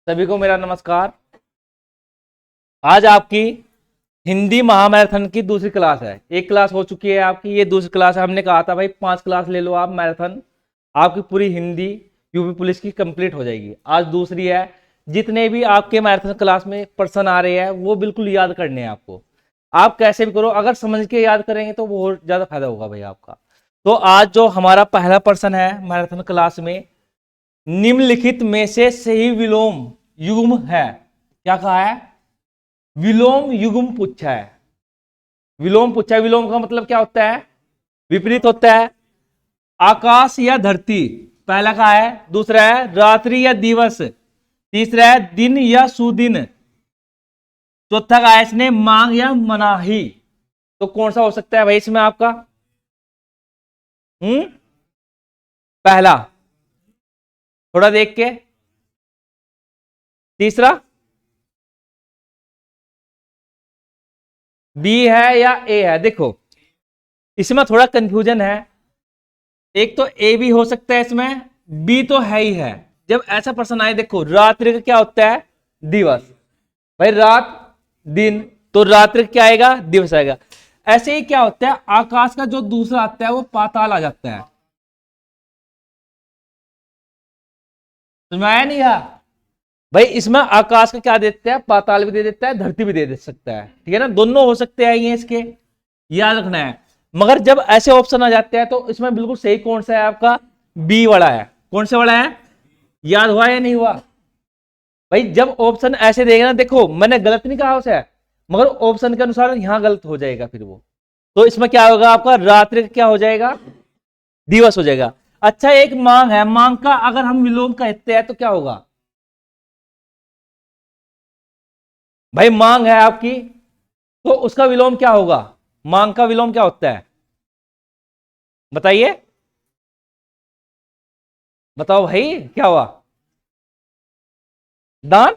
सभी को मेरा नमस्कार। आज आपकी हिंदी महामैराथन की दूसरी क्लास है। एक क्लास हो चुकी है आपकी, ये दूसरी क्लास है। हमने कहा था भाई 5 क्लास ले लो आप मैराथन, आपकी पूरी हिंदी यूपी पुलिस की कंप्लीट हो जाएगी। आज दूसरी है। जितने भी आपके मैराथन क्लास में पर्सन आ रहे हैं वो बिल्कुल याद करने हैं आपको। आप कैसे भी करो, अगर समझ के याद करेंगे तो बहुत ज्यादा फायदा होगा भाई आपका। तो आज जो हमारा पहला पर्सन है मैराथन क्लास में, निम्नलिखित में से सही विलोम युग्म है। क्या कहा है? विलोम युग्म पूछा है। विलोम पूछा है। विलोम का मतलब क्या होता है? विपरीत होता है। आकाश या धरती, पहला कहा है। दूसरा है रात्रि या दिवस। तीसरा है दिन या सुदिन। चौथा कहा है इसने मांग या मनाही। तो कौन सा हो सकता है भाई इसमें आपका? पहला, थोड़ा देख के। तीसरा बी है या ए है? देखो इसमें थोड़ा कंफ्यूजन है। एक तो ए भी हो सकता है इसमें, बी तो है ही है। जब ऐसा प्रश्न आए, देखो रात्रि का क्या होता है? दिवस। भाई रात दिन, तो रात्रि क्या आएगा? दिवस आएगा। ऐसे ही क्या होता है, आकाश का जो दूसरा आता है वो पाताल आ जाता है। समझ आया नहीं? भाई इसमें आकाश का क्या देता है? पाताल भी दे देता है, धरती भी दे सकता है। ठीक है ना, दोनों हो सकते हैं ये इसके, याद रखना है। मगर जब ऐसे ऑप्शन आ जाते हैं तो इसमें बिल्कुल सही कौन सा है आपका? बी वाला है। कौन सा वाला है? याद हुआ या नहीं हुआ? भाई जब ऑप्शन ऐसे देगा ना, देखो मैंने गलत नहीं कहा उसे, मगर ऑप्शन के अनुसार यहां गलत हो जाएगा फिर वो। तो इसमें क्या होगा आपका? रात्रि क्या हो जाएगा? दिवस हो जाएगा। अच्छा, एक मांग है। मांग का अगर हम विलोम कहते हैं तो क्या होगा? भाई मांग है आपकी, तो उसका विलोम क्या होगा? मांग का विलोम क्या होता है? बताइए, बताओ भाई क्या हुआ? दान।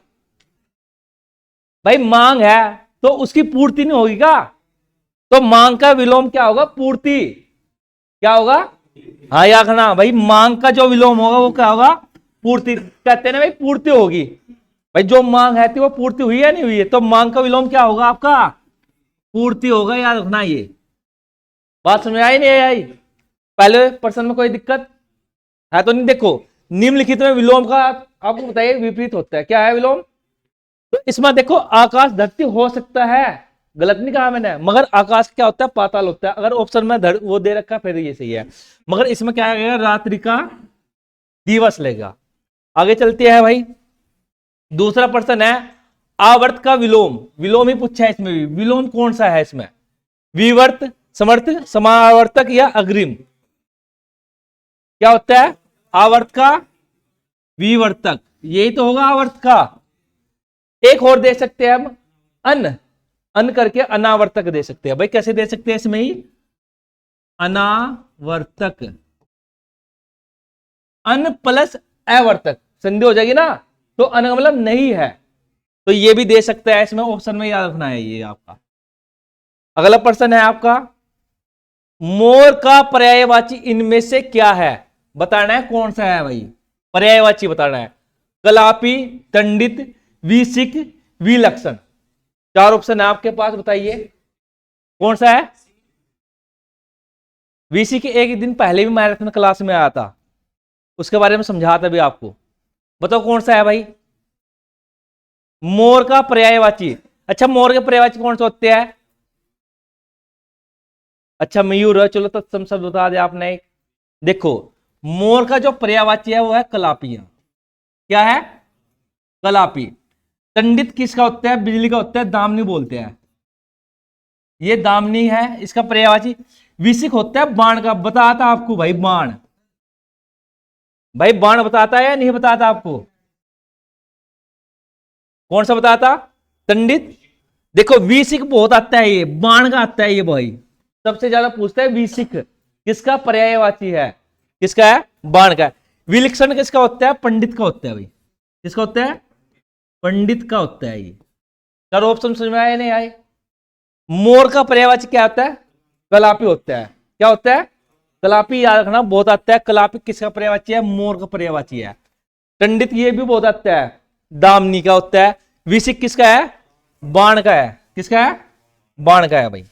भाई मांग है तो उसकी पूर्ति नहीं होगी क्या? तो मांग का विलोम क्या होगा? पूर्ति। क्या होगा? हाँ याद रखना भाई, मांग का जो विलोम होगा वो क्या होगा? पूर्ति। कहते हैं ना भाई, पूर्ति होगी। भाई जो मांग है थी वो पूर्ति हुई है नहीं हुई है, तो मांग का विलोम क्या होगा आपका? पूर्ति होगा। याद रखना ये बात। समझ आई नहीं आई? पहले पर्सन में कोई दिक्कत है तो नहीं? देखो निम्नलिखित में विलोम का आपको बताइए विपरीत होता है। क्या है विलोम? तो इसमें देखो आकाश धरती हो सकता है, गलत नहीं कहा मैंने, मगर आकाश क्या होता है? पाताल होता है। अगर ऑप्शन में वो दे रखा फिर ये सही है, मगर इसमें क्या आएगा? रात्रि का दिवस लेगा। आगे चलते हैं भाई। दूसरा प्रश्न है आवर्त का विलोम। विलोम ही पूछा है इसमें भी। विलोम कौन सा है इसमें? विवर्त, समर्थ, समावर्तक या अग्रिम? क्या होता है? आवर्त का विवर्तक, यही तो होगा आवर्त का। एक और दे सकते हैं हम, अन। अन करके अनावर्तक दे सकते हैं। भाई कैसे दे सकते हैं इसमें ही? अनावर्तक, अन प्लस अवर्तक संधि हो जाएगी ना, तो अन का मतलब नहीं है, तो ये भी दे सकता है इसमें। ऑप्शन में याद रखना है ये आपका। अगला प्रश्न है आपका, मोर का पर्यायवाची इनमें से क्या है? बताना है कौन सा है भाई। पर्यायवाची बताना है। कलापी, दंडित, विसिक, विलक्षण। 4 ऑप्शन है आपके पास, बताइए कौन सा है? वीसी के एक दिन पहले भी मैराथन क्लास में आया था, उसके बारे में समझा था भी आपको। बताओ कौन सा है भाई? मोर का पर्यायवाची। अच्छा, मोर के पर्यायवाची कौन से होते हैं? अच्छा मयूर है, चलो तत्सम शब्द बता दिया आपने एक। देखो मोर का जो पर्यायवाची है वो है कलापिया। क्या है? कलापी। दंडित किसका होता है? बिजली का होता है, दामनी बोलते हैं। ये दामनी है इसका पर्यायवाची। विसिक होता है बाण का। बताता आपको भाई बाण। भाई बाण बताता है या नहीं बताता आपको? कौन सा बताता? दंडित। देखो विसिक बहुत आता है, ये बाण का आता है ये भाई। सबसे ज्यादा पूछता है विसिक किसका पर्यायवाची है? किसका है? बाण का। विलक्षण किसका होता है? पंडित का होता है भाई। किसका होता है? पंडित का होता है ये। चार ऑप्शन समझ में आए नहीं आए? मोर का पर्यायवाची क्या होता है? कलापी होता है। क्या होता है? कलापी। याद रखना बहुत आता है। कलापी किसका पर्यायवाची है? मोर का पर्यायवाची है। पंडित ये भी बहुत आता है। दामनी का होता है। विसिक किसका है? बाण का है। किसका है? बाण का है भाई।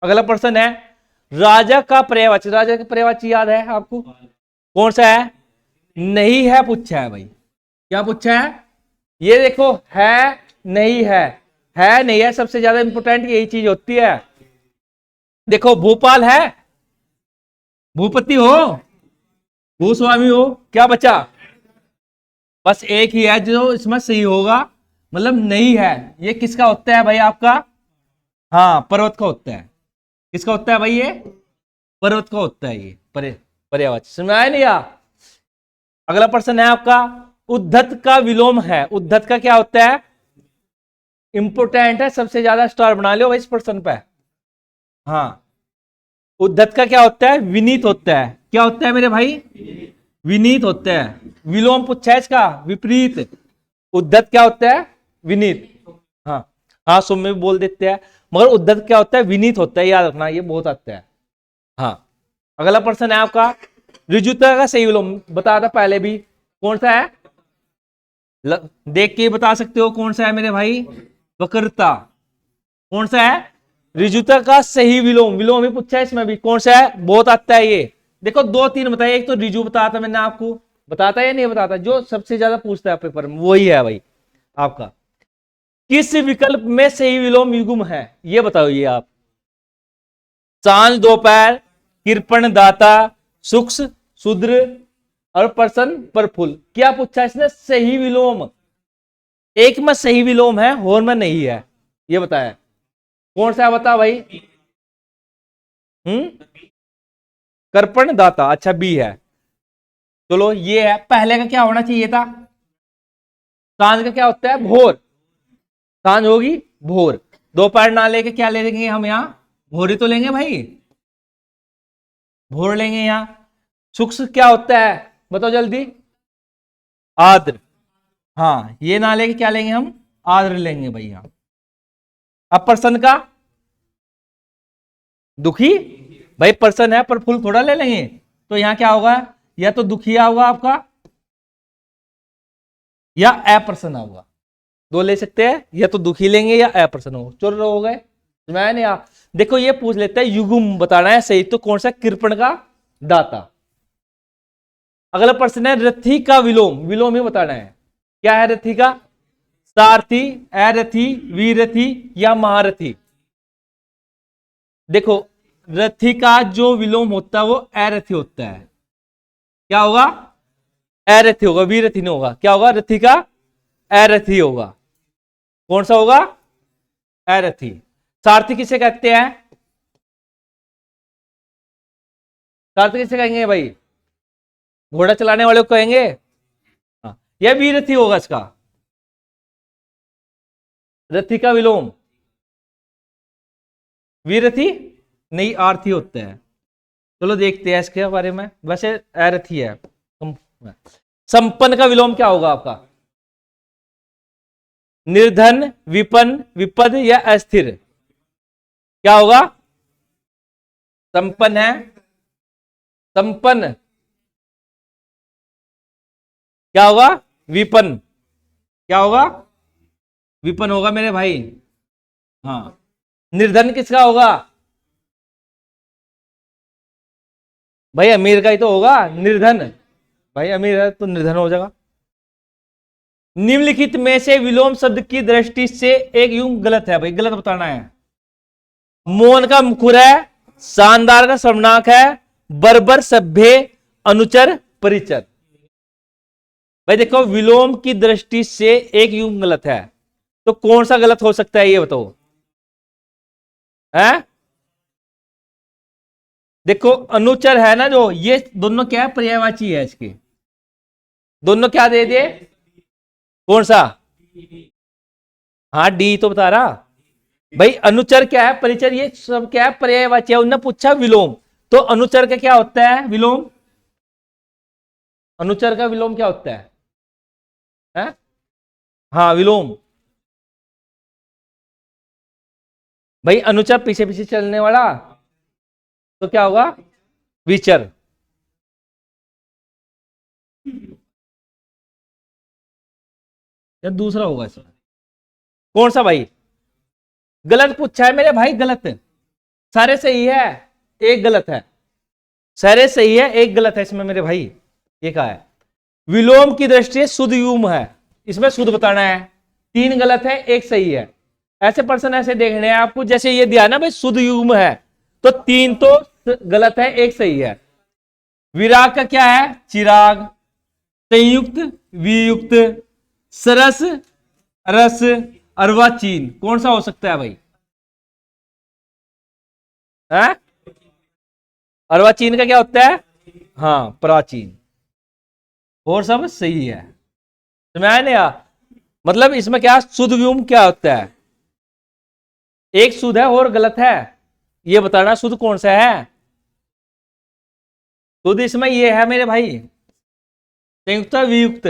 अगला प्रश्न है, राजा का पर्यायवाची। राजा का पर्यायवाची याद है आपको? कौन सा है? नहीं है पूछा है भाई। क्या पूछा है? ये देखो, है नहीं है, है नहीं है, सबसे ज्यादा इंपोर्टेंट यही चीज होती है। देखो, भूपाल है, भूपति हो, भूस्वामी हो, क्या बचा? बस एक ही है जो इसमें सही होगा, मतलब नहीं है। ये किसका होता है भाई आपका? हाँ, पर्वत का होता है। किसका होता है भाई? ये पर्वत का होता है। ये पर्यायवाची समझ आया नहीं या? अगला प्रश्न है आपका, उद्धत का विलोम है। उद्धत का क्या होता है? इंपोर्टेंट है, सबसे ज्यादा स्टार बना लो भाई इस प्रश्न पे। हाँ, उद्धत का क्या होता है? विनीत होता है। क्या होता है मेरे भाई? विनीत होता है। विलोम पूछा है इसका, विपरीत। उद्धत क्या होता है? विनीत। हाँ, हाँ, सुम्य भी बोल देते हैं, मगर उद्धत क्या होता है? विनीत होता है, याद रखना, ये बहुत आता है। हाँ, अगला प्रश्न है आपका, ऋजुता का सही विलोम बता था पहले भी, कौन सा है? देख के बता सकते हो कौन सा है मेरे भाई? वक्रता। कौन सा है? ऋजुता का सही विलोम। विलोम ही पूछा है इसमें भी, कौन सा है? बहुत आता है ये। देखो, दो तीन बताइए। एक तो ऋजु बताया था मैंने आपको, बताता है या नहीं बताता? जो सबसे ज्यादा पूछता है पेपर में वही है भाई आपका। किस विकल्प में सही विलोम युग्म है, ये बताओ। ये आप, सांझ दोपहर, कृपण दाता, सूक्ष्म शूद्र और प्रसन्न प्रफुल्ल। क्या पूछा इसने? सही विलोम। एक में सही विलोम है और में नहीं है, ये बताया। कौन सा है बता भाई? कर्पण दाता, अच्छा बी है। चलो, ये है। पहले का क्या होना चाहिए था? सांझ का क्या होता है? भोर। सांझ होगी भोर। दोपहर ना लेके क्या ले लेंगे हम यहां? भोर ही तो लेंगे भाई, भोर लेंगे यहां। शुक्र क्या होता है? बताओ जल्दी। आद्र। हाँ, ये ना लेके क्या लेंगे हम? आद्र लेंगे भाई यहां। अब प्रसन्न का? दुखी। भाई प्रसन्न है पर फुल थोड़ा ले लेंगे, तो यहां क्या होगा? या तो दुखिया होगा आपका, या अप्रसन्न होगा। दो ले सकते हैं, या तो दुखी लेंगे या अप्रसन्न होगा। चल रहे हो गए? मैं नहीं आप देखो, ये पूछ लेते हैं युग्म बताना है सही, तो कौन सा? कृपण का दाता। अगला प्रश्न है, रथी का विलोम। विलोम ही बताना है। क्या है रथी का? सारथी, अरथी, वीरथी या महारथी। देखो, रथी का जो विलोम होता है वो अरथी होता है। क्या होगा? अरथी होगा, वीरथी नहीं होगा। क्या होगा? रथी का अरथी होगा। कौन सा होगा? अरथी। सारथी किसे कहते हैं? सारथी किसे कहेंगे भाई? घोड़ा चलाने वाले को कहेंगे। हाँ, यह वीरथी होगा इसका। रथी का विलोम वीरथी नहीं, आरथी होता है। चलो देखते हैं इसके बारे में। वैसे अरथी है। संपन्न का विलोम क्या होगा आपका? निर्धन, विपन्न, विपद या अस्थिर। क्या होगा? संपन्न है। संपन्न क्या होगा? विपन्न। क्या होगा? विपन्न होगा मेरे भाई। हाँ, निर्धन किसका होगा? भाई अमीर का ही तो होगा निर्धन। भाई अमीर है तो निर्धन हो जाएगा। निम्नलिखित में से विलोम शब्द की दृष्टि से एक युग्म गलत है। भाई गलत बताना है। मौन का मुखर है, शानदार का सर्वनाक है, बर्बर सभ्य, अनुचर परिचर। भाई देखो, विलोम की दृष्टि से एक युग्म गलत है, तो कौन सा गलत हो सकता है ये बताओ? है? देखो, अनुचर है ना जो, ये दोनों क्या है? पर्यायवाची है इसके। दोनों क्या दे दिए? कौन सा? हाँ, डी तो बता रहा भाई। अनुचर क्या है? परिचर, ये सब क्या है? पर्यायवाची है। उन्होंने पूछा विलोम, तो अनुचर का क्या होता है? विलोम। अनुचर का विलोम क्या होता है? हाँ, विलोम। भाई अनुचर पीछे पीछे चलने वाला, तो क्या होगा? विचर। या दूसरा होगा इसमें? कौन सा भाई? गलत पूछा है मेरे भाई, गलत। सारे सही है, एक गलत है। सारे सही है, एक गलत है इसमें मेरे भाई। ये कहा है विलोम की दृष्टि से शुद्ध युग्म है, इसमें शुद्ध बताना है। 3 गलत है, एक सही है। ऐसे पर्सन ऐसे देखने हैं आपको, जैसे ये दिया ना भाई शुद्ध युग्म है, तो 3 तो गलत है, एक सही है। विराग का क्या है? चिराग। संयुक्त, वियुक्त, सरस, रस, अर्वाचीन, कौन सा हो सकता है भाई? है? अर्वाचीन का क्या होता है? हाँ, प्राचीन। और सब सही है। समझ आया नहीं? मतलब इसमें क्या शुद्ध व्योम क्या होता है? एक शुद्ध है और गलत है, ये बताना शुद्ध कौन सा है। शुद्ध इसमें ये है मेरे भाई, संयुक्त, वियुक्त,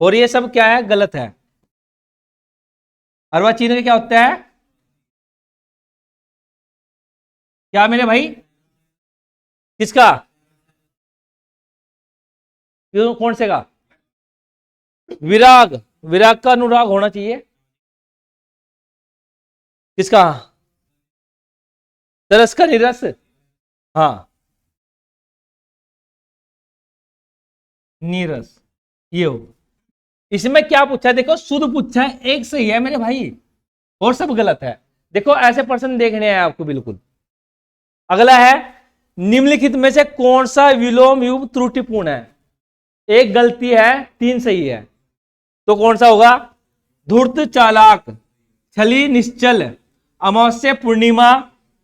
और ये सब क्या है? गलत है। अर्वाचीन का क्या होता है? क्या मेरे भाई? किसका? कौन से का? विराग। विराग का अनुराग होना चाहिए। किसका? तरस का निरस। हाँ, नीरस, ये हो। इसमें क्या पूछा है? देखो शुद्ध पूछा है, एक सही है मेरे भाई, और सब गलत है। देखो ऐसे पर्सन देखने हैं आपको बिल्कुल। अगला है निम्नलिखित में से कौन सा विलोम युग त्रुटिपूर्ण है? एक गलती है, 3 सही है, तो कौन सा होगा? धूर्त, चालाक, छली, निश्चल, अमावस्या, पूर्णिमा,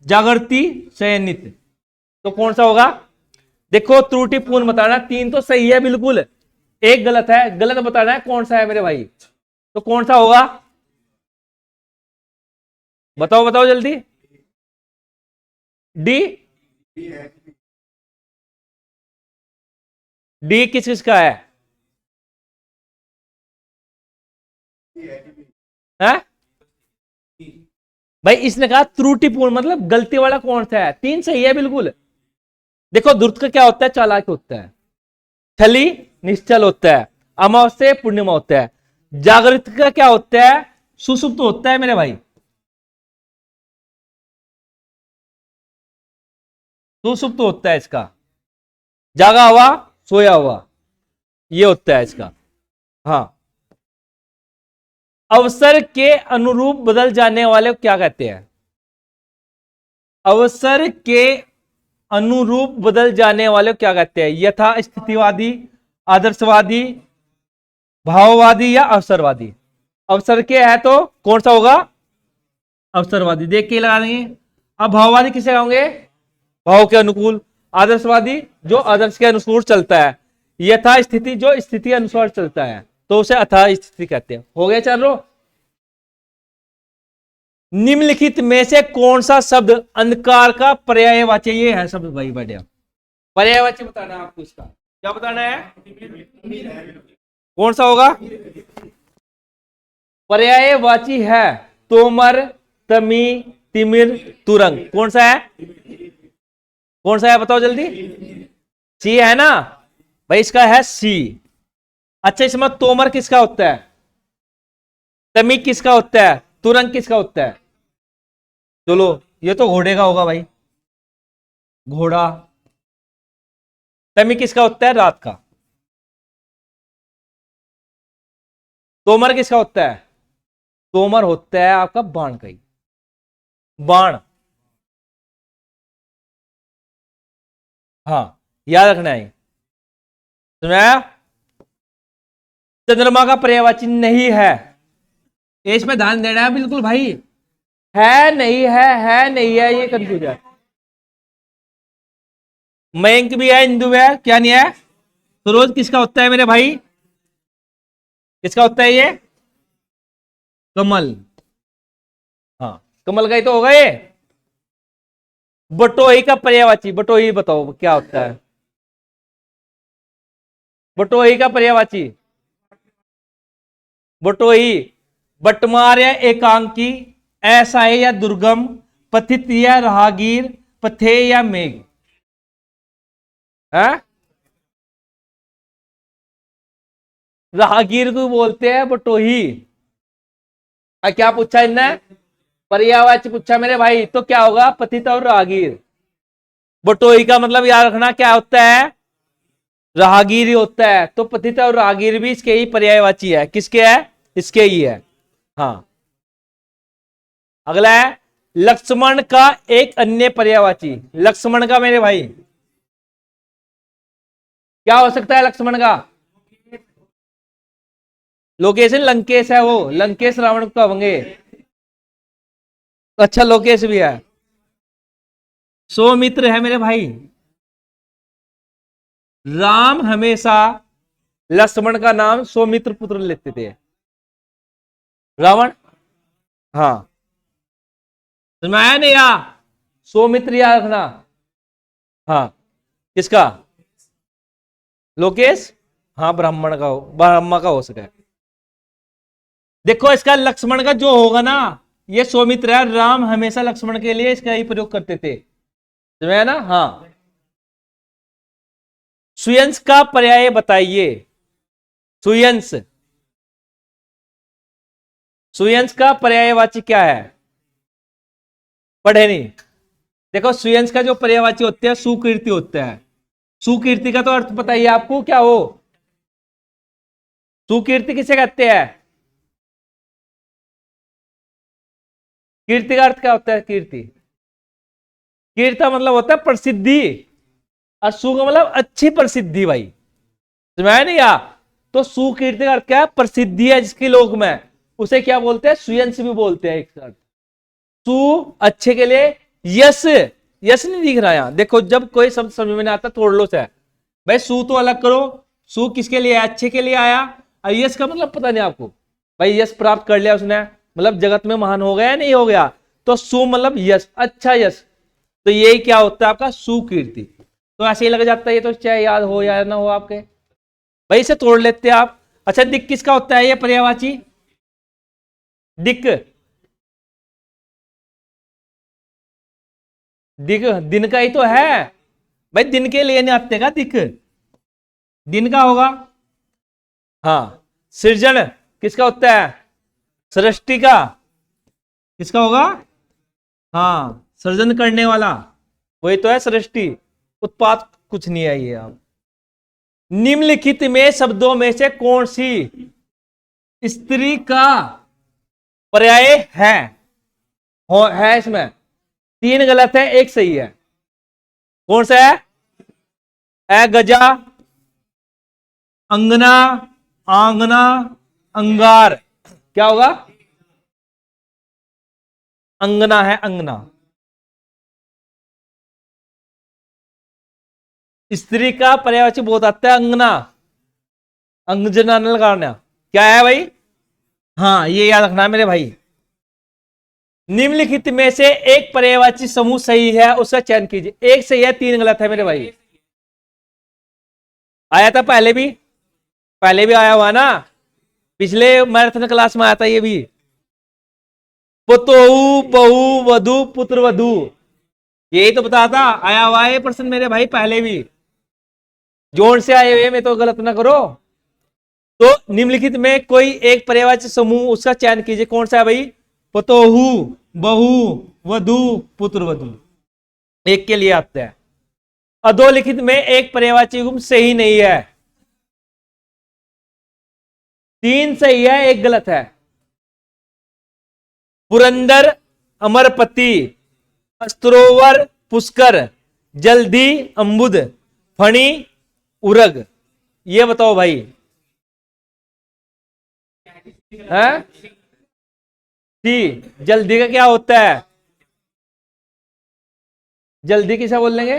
जागृति, शयनित, तो कौन सा होगा? देखो त्रुटिपूर्ण बताना, 3 तो सही है बिल्कुल, एक गलत है। गलत बताना है कौन सा है मेरे भाई, तो कौन सा होगा? बताओ बताओ जल्दी। डी। डी किस किस का है? है भाई, इसने कहा त्रुटिपूर्ण मतलब गलती वाला कौन सा है? 3 सही है बिल्कुल। देखो धूर्त का क्या होता है? चालाक होता है। छली निश्चल होता है। अमावस्या पूर्णिमा होता है। जागृत का क्या होता है? सुसुप्त होता है मेरे भाई। सुसुप्त होता है इसका, जागा हुआ, सोया हुआ, ये होता है इसका। हाँ, अवसर के अनुरूप बदल जाने वाले को क्या कहते हैं? अवसर के अनुरूप बदल जाने वाले को क्या कहते हैं? यथा स्थितिवादी, आदर्शवादी, भाववादी या अवसरवादी? अवसर के है तो कौन सा होगा? अवसरवादी। देख के लगा देंगे। अब भाववादी किसे कहोगे? भाव के अनुकूल। आदर्शवादी जो आदर्श के अनुसार चलता है। यथा स्थिति जो स्थिति अनुसार चलता है, तो उसे अथा स्थिति कहते हैं। हो गया चलो। निम्नलिखित में से कौन सा शब्द अंधकार का पर्यायवाची? ये है शब्द भाई, बढ़िया। पर्यायवाची बताना है आपको, इसका क्या बताना है? कौन सा होगा? पर्यायवाची है तोमर, तमी, तिमिर, तुरंग, कौन सा है? कौन सा है बताओ जल्दी। सी है ना भाई, इसका है सी। अच्छा, इसमें तोमर किसका होता है? तमी किसका होता है? तुरंग किसका होता है? चलो, ये तो घोड़े का होगा भाई, घोड़ा। तमी किसका होता है? रात का। तोमर किसका होता है? तोमर होता है आपका बाण का ही, बाण। हाँ, याद रखना है। सुनाया? चंद्रमा का पर्यायवाची नहीं है, इसमें ध्यान देना है बिल्कुल भाई। है नहीं है नहीं है, ये कंफ्यूज है। मयंक भी है, इंदु भी है, क्या नहीं है? सरोज किसका होता है मेरे भाई? किसका होता है ये? कमल। हाँ, कमल का ही तो होगा ये। बटोही का पर्यायवाची, बटोही बताओ क्या होता है? बटोही का पर्यायवाची? बटोही बटमार या एकांकी, ऐसा है या दुर्गम, पथित या राहगीर, पथे या मेघ? है? राहगीर को बोलते हैं बटोही। क्या पूछा इनने? पर्यायवाची पूछा मेरे भाई, तो क्या होगा? पतित और राहगीर। बटोही का मतलब याद रखना क्या होता है? राहगीर ही होता है। तो पतित और राहगीर भी इसके ही पर्यायवाची है। किसके है? इसके ही है। हाँ, अगला है लक्ष्मण का एक अन्य पर्यायवाची। लक्ष्मण का मेरे भाई क्या हो सकता है? लक्ष्मण का लोकेश लंकेश है, वो लंकेश रावण का होंगे। अच्छा, लोकेश भी है। सौमित्र है मेरे भाई। राम हमेशा लक्ष्मण का नाम सौमित्र पुत्र लेते थे। रावण, हाँ सुनाया नहीं या? सौमित्र याद रखना। हाँ, किसका? लोकेश, हाँ ब्राह्मण का हो, ब्रह्मा का हो सके। देखो इसका लक्ष्मण का जो होगा ना, ये सौमित्र है। राम हमेशा लक्ष्मण के लिए इसका ही प्रयोग करते थे, समझा ना? हाँ, सुयंस का पर्याय बताइए। सुयंस, सुयंस का पर्यायवाची क्या है? पढ़े नहीं? देखो सुयंस का जो पर्यायवाची होते हैं सुकीर्ति होता है। सुकीर्ति का तो अर्थ पता ही है आपको क्या हो? सुकीर्ति किसे कहते हैं? कीर्ति का अर्थ क्या होता है? कीर्ति, कीर्ति का मतलब होता है प्रसिद्धि, और सु का मतलब अच्छी प्रसिद्धि भाई, समझाया नहीं या? तो सुकीर्ति का अर्थ क्या है? प्रसिद्धि है जिसकी लोक में, उसे क्या बोलते हैं? सुयंस भी बोलते हैं। एक अर्थ सु अच्छे के लिए, यश, यश नहीं दिख रहा यहां देखो, जब कोई शब्द समझ में नहीं आता तोड़ लो से भाई। सु तो अलग करो, सु किसके लिए? अच्छे के लिए आया। और यश का मतलब पता नहीं आपको? भाई यश प्राप्त कर लिया उसने, मतलब जगत में महान हो गया नहीं हो गया। तो सु मतलब यश, अच्छा यश। तो यही क्या होता है आपका? सुकीर्ति। तो ऐसे ही लग जाता है ये, तो चाहे याद हो या ना हो आपके। भाई इसे तोड़ लेते हैं आप। अच्छा, दिक किसका होता है? ये पर्यायवाची दिक, दिक दिन का ही तो है भाई। दिन के लिए नहीं आते का दिक? दिन का होगा। हाँ, सृजन किसका होता है? सृष्टि का। किसका होगा? हाँ, सृजन करने वाला, वही तो है सृष्टि। उत्पाद कुछ नहीं है ये। आप निम्नलिखित में शब्दों में से कौन सी स्त्री का पर्याय है? है इसमें तीन गलत है, एक सही है। कौन सा है? ए गजा, अंगना, आंगना, अंगार। क्या होगा? अंगना है, अंगना। स्त्री का पर्यायवाची बहुत आता है अंगना, अंगजना न लगाना। क्या है भाई? हाँ, ये याद रखना है मेरे भाई। निम्नलिखित में से एक पर्यायवाची समूह सही है, उसका चयन कीजिए। एक सही है, तीन गलत है मेरे भाई। आया था पहले भी, पहले भी आया हुआ ना, पिछले मैराथन क्लास में आया था ये भी। पुतोहु, बहु, वधु, पुत्र वधु, यही तो बताया था। आया हुआ है प्रश्न मेरे भाई पहले भी, जोड़ से आए हुए में तो गलत ना करो। तो निम्नलिखित में कोई एक पर्यायवाची समूह, उसका चयन कीजिए। कौन सा है भाई? पतोहु, बहु, वधु, पुत्र वधु, एक के लिए आता है। अधोलिखित में एक पर्यायवाची गुण सही नहीं है। तीन सही है, एक गलत है। पुरंदर, अमरपति, अस्त्रोवर, पुष्कर, जल्दी, अंबुद, फणी, उरग। ये बताओ भाई है? जल्दी का क्या होता है? जल्दी किसे बोल लेंगे?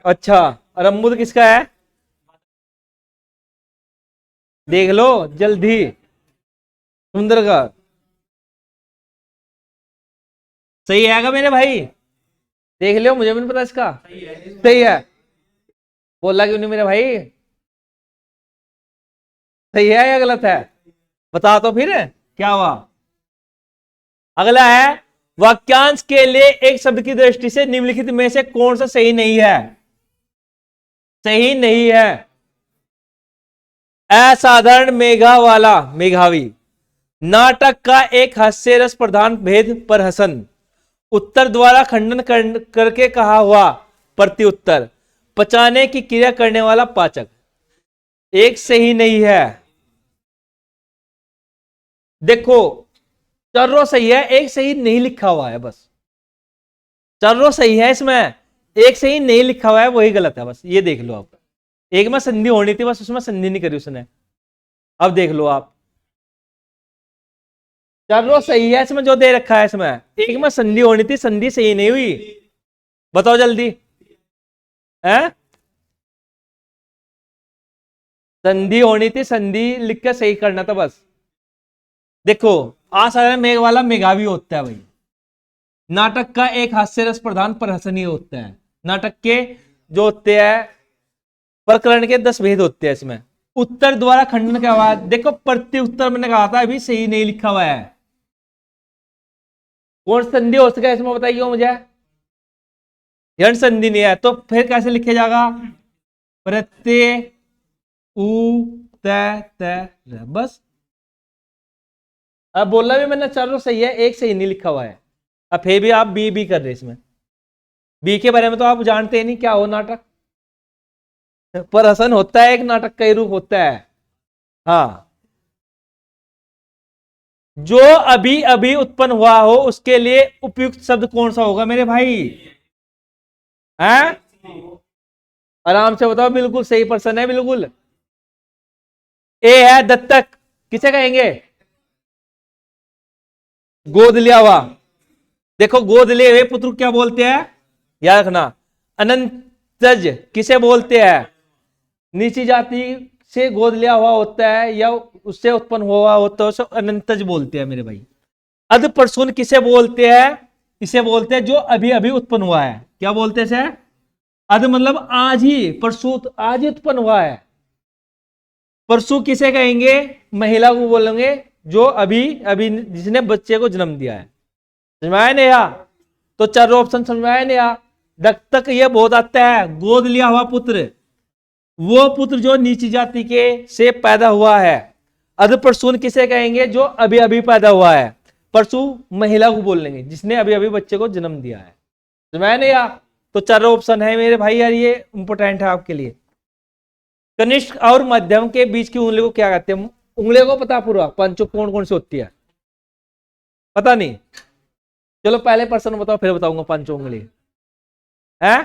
अच्छा, और अम्बुद किसका है? देख लो, जल्दी सुंदर का। सही है क्या मेरे भाई? देख लियो, मुझे भी नहीं पता इसका। सही है। बोला क्यों नहीं मेरे भाई? सही है या गलत है? बता तो फिर क्या हुआ। अगला है वाक्यांश के लिए एक शब्द की दृष्टि से निम्नलिखित में से कौन सा सही नहीं है? सही नहीं है। असाधारण मेघा वाला मेघावी, नाटक का एक हास्य रस प्रधान भेद पर हसन, उत्तर द्वारा खंडन करके कहा हुआ प्रत्युत्तर, पचाने की क्रिया करने वाला पाचक। एक सही नहीं है। देखो चर्रो सही है, एक सही नहीं लिखा हुआ है बस। चर्रो सही है, इसमें एक सही नहीं लिखा हुआ है, वही गलत है बस। ये देख लो आप, एक में संधि होनी थी बस, उसमें संधि नहीं करी उसने। अब देख लो आप, चर्रो सही है इसमें जो दे रखा है, इसमें एक में संधि होनी थी, संधि सही नहीं हुई। बताओ जल्दी है, संधि होनी थी, संधि लिख कर सही करना था बस। देखो असाधारण मेघ वाला मेघावी होता है भाई। नाटक का एक हास्य रस प्रधान प्रहसनीय होता है। नाटक के जो होते हैं प्रकरण के 10 भेद होते हैं इसमें। उत्तर द्वारा खंडन के बाद, देखो प्रत्युत्तर मैंने कहा था अभी सही नहीं लिखा हुआ है। कौन संधि हो सका इसमें बताइए मुझे, यण संधि नहीं है, तो फिर कैसे लिखे जाएगा, प्रत्यय उ त बस। अब बोला भी मैंने चलो सही है, एक सही नहीं लिखा हुआ है। अब फिर भी आप बी कर रहे इसमें। बी के बारे में तो आप जानते ही नहीं क्या हो नाटक, पर हसन होता है एक नाटक का ही रूप होता है। हाँ, जो अभी अभी उत्पन्न हुआ हो उसके लिए उपयुक्त शब्द कौन सा होगा मेरे भाई, हैं? आराम से बताओ, बिल्कुल सही पर्सन है बिल्कुल। ए है दत्तक, किसे कहेंगे, गोद लिया हुआ। देखो गोद लिए हुए पुत्र क्या बोलते हैं, याद रखना। अनंतज किसे बोलते हैं, नीची जाति से गोद लिया हुआ होता है या उससे उत्पन्न हुआ होता है, उसे अनंतज बोलते हैं मेरे भाई। अध प्रसून किसे बोलते हैं, इसे बोलते हैं जो अभी अभी उत्पन्न हुआ है। क्या बोलते हैं इसे, अध मतलब आज ही, प्रसूत आज ही उत्पन्न हुआ है। परसु किसे कहेंगे, महिला को बोलेंगे जो अभी अभी जिसने बच्चे को जन्म दिया है। समझ में आया नहीं आ, तो चारों ऑप्शन समझ में आया नहीं आ। दत्तक ये बहुत आता है, गोद लिया हुआ पुत्र, वो पुत्र जो नीची जाति के से पैदा हुआ है। अधप्रसून किसे कहेंगे, जो अभी अभी पैदा हुआ है। परसु महिला को बोल लेंगे जिसने अभी अभी बच्चे को जन्म दिया है। समझ में आया नहीं आ, तो चारों ऑप्शन है मेरे भाई यार, ये इंपोर्टेंट है आपके लिए। कनिष्ठ और मध्यम के बीच की उंगली को क्या कहते हैं, उंगलियों को पता पूरा पंचों कौन कौन सी होती है, पता नहीं, चलो पहले पर्सन बताओ फिर बताऊंगा पंचों उंगली है।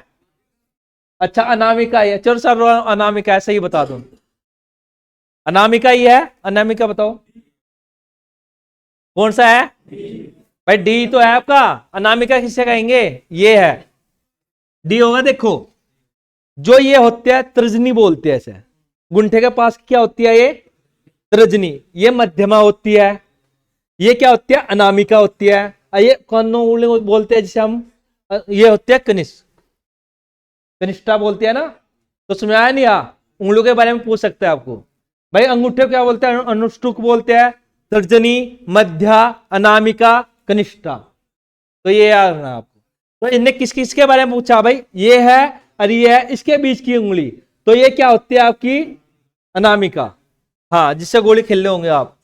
अच्छा अनामिका है, चलो सर अनामिका है, सही बता दो, अनामिका ही है। अनामिका बताओ कौन सा है भाई, डी तो है आपका। अनामिका किसे कहेंगे, ये है डी होगा। देखो जो ये होते हैं तर्जनी बोलते हैं ऐसे, गुंठे के पास क्या होती है ये तर्जनी, ये मध्यमा होती है। ये क्या होती है, अनामिका होती है। ये कौन बोलते हैं जिसे हम, ये होती है कनिष्ठ, कनिष्ठा बोलती है ना। तो समझ आया नहीं, उंगलियों के बारे में पूछ सकते हैं आपको भाई। अंगूठे क्या बोलते हैं, अनुष्टुक बोलते हैं, तर्जनी, मध्या, अनामिका, कनिष्ठा। तो ये याद रखना आपको। तो इनने किस किस के बारे में पूछा भाई, ये है और ये है, इसके बीच की उंगली, तो ये क्या होती है आपकी अनामिका। हाँ, जिससे गोली खेल रहे होंगे आप,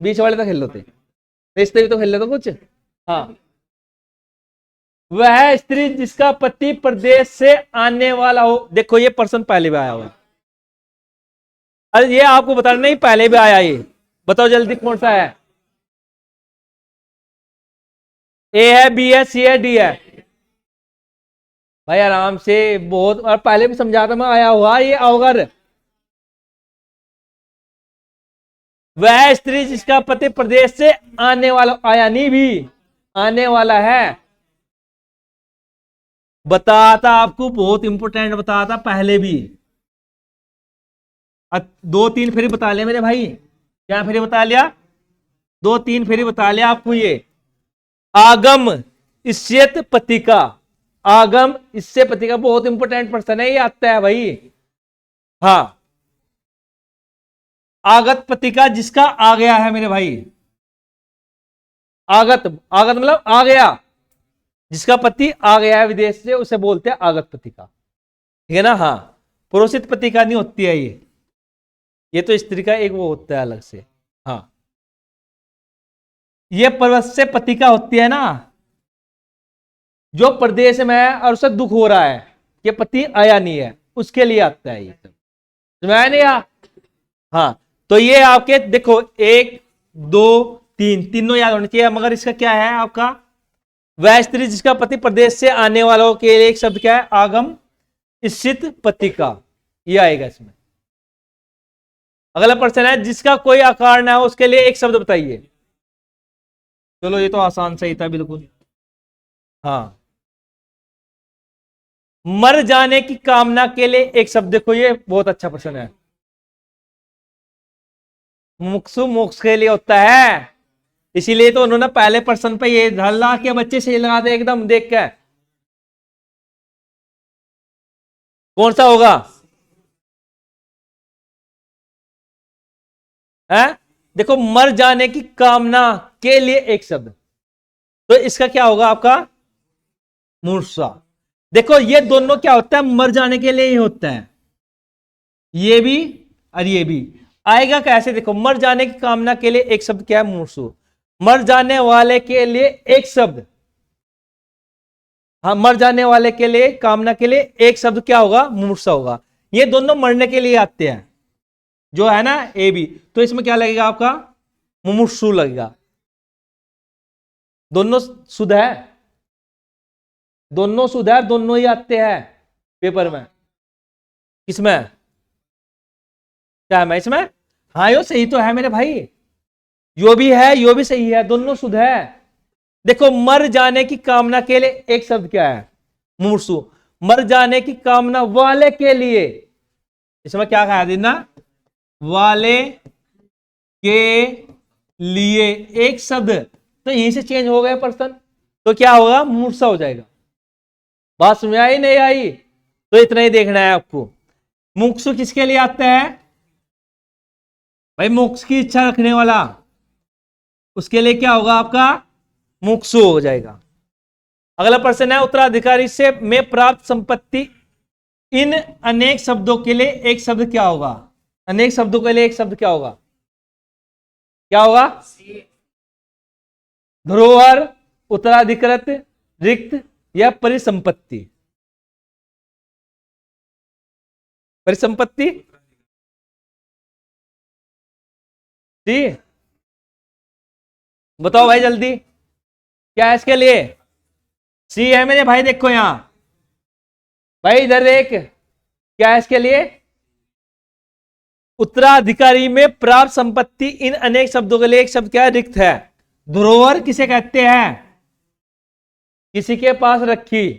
बीच वाले तो खेल लेते, रिश्ते भी तो खेल लेते कुछ। हाँ, वह स्त्री जिसका पति प्रदेश से आने वाला हो। देखो ये पर्सन पहले भी आया हुआ, अरे ये आपको बताना नहीं, पहले भी आया ये, बताओ जल्दी कौन सा है। ए है, बी है, सी है, डी है भाई, आराम से बहुत, और पहले भी समझाता मैं, आया हुआ ये अवगर। वह स्त्री जिसका पति प्रदेश से आने वाला, आया नहीं भी, आने वाला है। बताता आपको, बहुत इंपोर्टेंट बताता पहले भी। 2-3 फेरी बता लिया मेरे भाई, क्या फेरी बता लिया, 2-3 फेरी बता लिया आपको। ये आगम इष्यत पतिका, आगम इससे पतिका बहुत इंपोर्टेंट पर्सन है, ये आता है भाई। हाँ, आगत पतिका जिसका आ गया है मेरे भाई, आगत, आगत मतलब आ गया, जिसका पति आ गया है विदेश से, उसे बोलते हैं आगत पतिका। ठीक है ना। हाँ, पुरुषित पत्रिका नहीं होती है ये तो स्त्री का एक वो होता है अलग से। हाँ, ये परवश्य पत्रिका होती है ना, जो प्रदेश में है और उसे दुख हो रहा है, ये पति आया नहीं है, उसके लिए आता है ये सब, समझ आया नहीं? हाँ, तो ये आपके देखो 1 2 3 तीनों याद होने चाहिए। मगर इसका क्या है आपका, वह स्त्री जिसका पति प्रदेश से आने वालों के लिए एक शब्द क्या है, आगम स्थित पत्रिका, ये आएगा इसमें। अगला प्रश्न है, जिसका कोई आकार ना हो उसके लिए एक शब्द बताइए। चलो ये तो आसान सही था बिल्कुल। हाँ, मर जाने की कामना के लिए एक शब्द, देखो ये बहुत अच्छा प्रश्न है। मुक्सु मोक्ष के लिए होता है, इसीलिए तो उन्होंने पहले प्रश्न पे ये धल्ला के बच्चे से लगा दे एकदम देख के। कौन सा होगा है? देखो, मर जाने की कामना के लिए एक शब्द, तो इसका क्या होगा आपका, मूर्छा। देखो ये दोनों क्या होता है, मर जाने के लिए ही होता है, ये भी और ये भी। आएगा कैसे, देखो मर जाने की कामना के लिए एक शब्द क्या है, मूर्छु। मर जाने वाले के लिए एक शब्द, हाँ, मर जाने वाले के लिए, कामना के लिए एक शब्द क्या होगा, मूर्छा होगा। ये दोनों मरने के लिए आते हैं, जो है ना ए बी, तो इसमें क्या लगेगा आपका, मुमुक्षु लगेगा। दोनों शुद्ध है, दोनों शुद्ध है, दोनों ही आते हैं पेपर में। किसमें, क्या है इसमें, हाँ यो सही तो है मेरे भाई, यो भी है यो भी सही है, दोनों शुद्ध है। देखो मर जाने की कामना के लिए एक शब्द क्या है, मुमुक्षु। मर जाने की कामना वाले के लिए, इसमें क्या कहा देना, वाले के लिए एक शब्द, तो यहीं से चेंज हो गया पर्सन, तो क्या होगा, मूर्छा हो जाएगा। बात समझ आई नहीं आई, तो इतना ही देखना है आपको। मुमुक्षु किसके लिए आता है भाई, मोक्ष की इच्छा रखने वाला, उसके लिए क्या होगा आपका, मुमुक्षु हो जाएगा। अगला प्रश्न है, उत्तराधिकारी से में प्राप्त संपत्ति, इन अनेक शब्दों के लिए एक शब्द क्या होगा, अनेक शब्दों के लिए एक शब्द क्या होगा, क्या होगा, धरोहर, उत्तराधिकृत, रिक्त या परिसंपत्ति। परिसंपत्ति, ठीक, बताओ भाई जल्दी, क्या है इसके लिए, सी है मेरे भाई। देखो यहां भाई, इधर एक, क्या है इसके लिए, उत्तराधिकारी में प्राप्त संपत्ति, इन अनेक शब्दों के लिए एक शब्द क्या है, रिक्त है। धरोहर किसे कहते हैं, किसी के पास रखी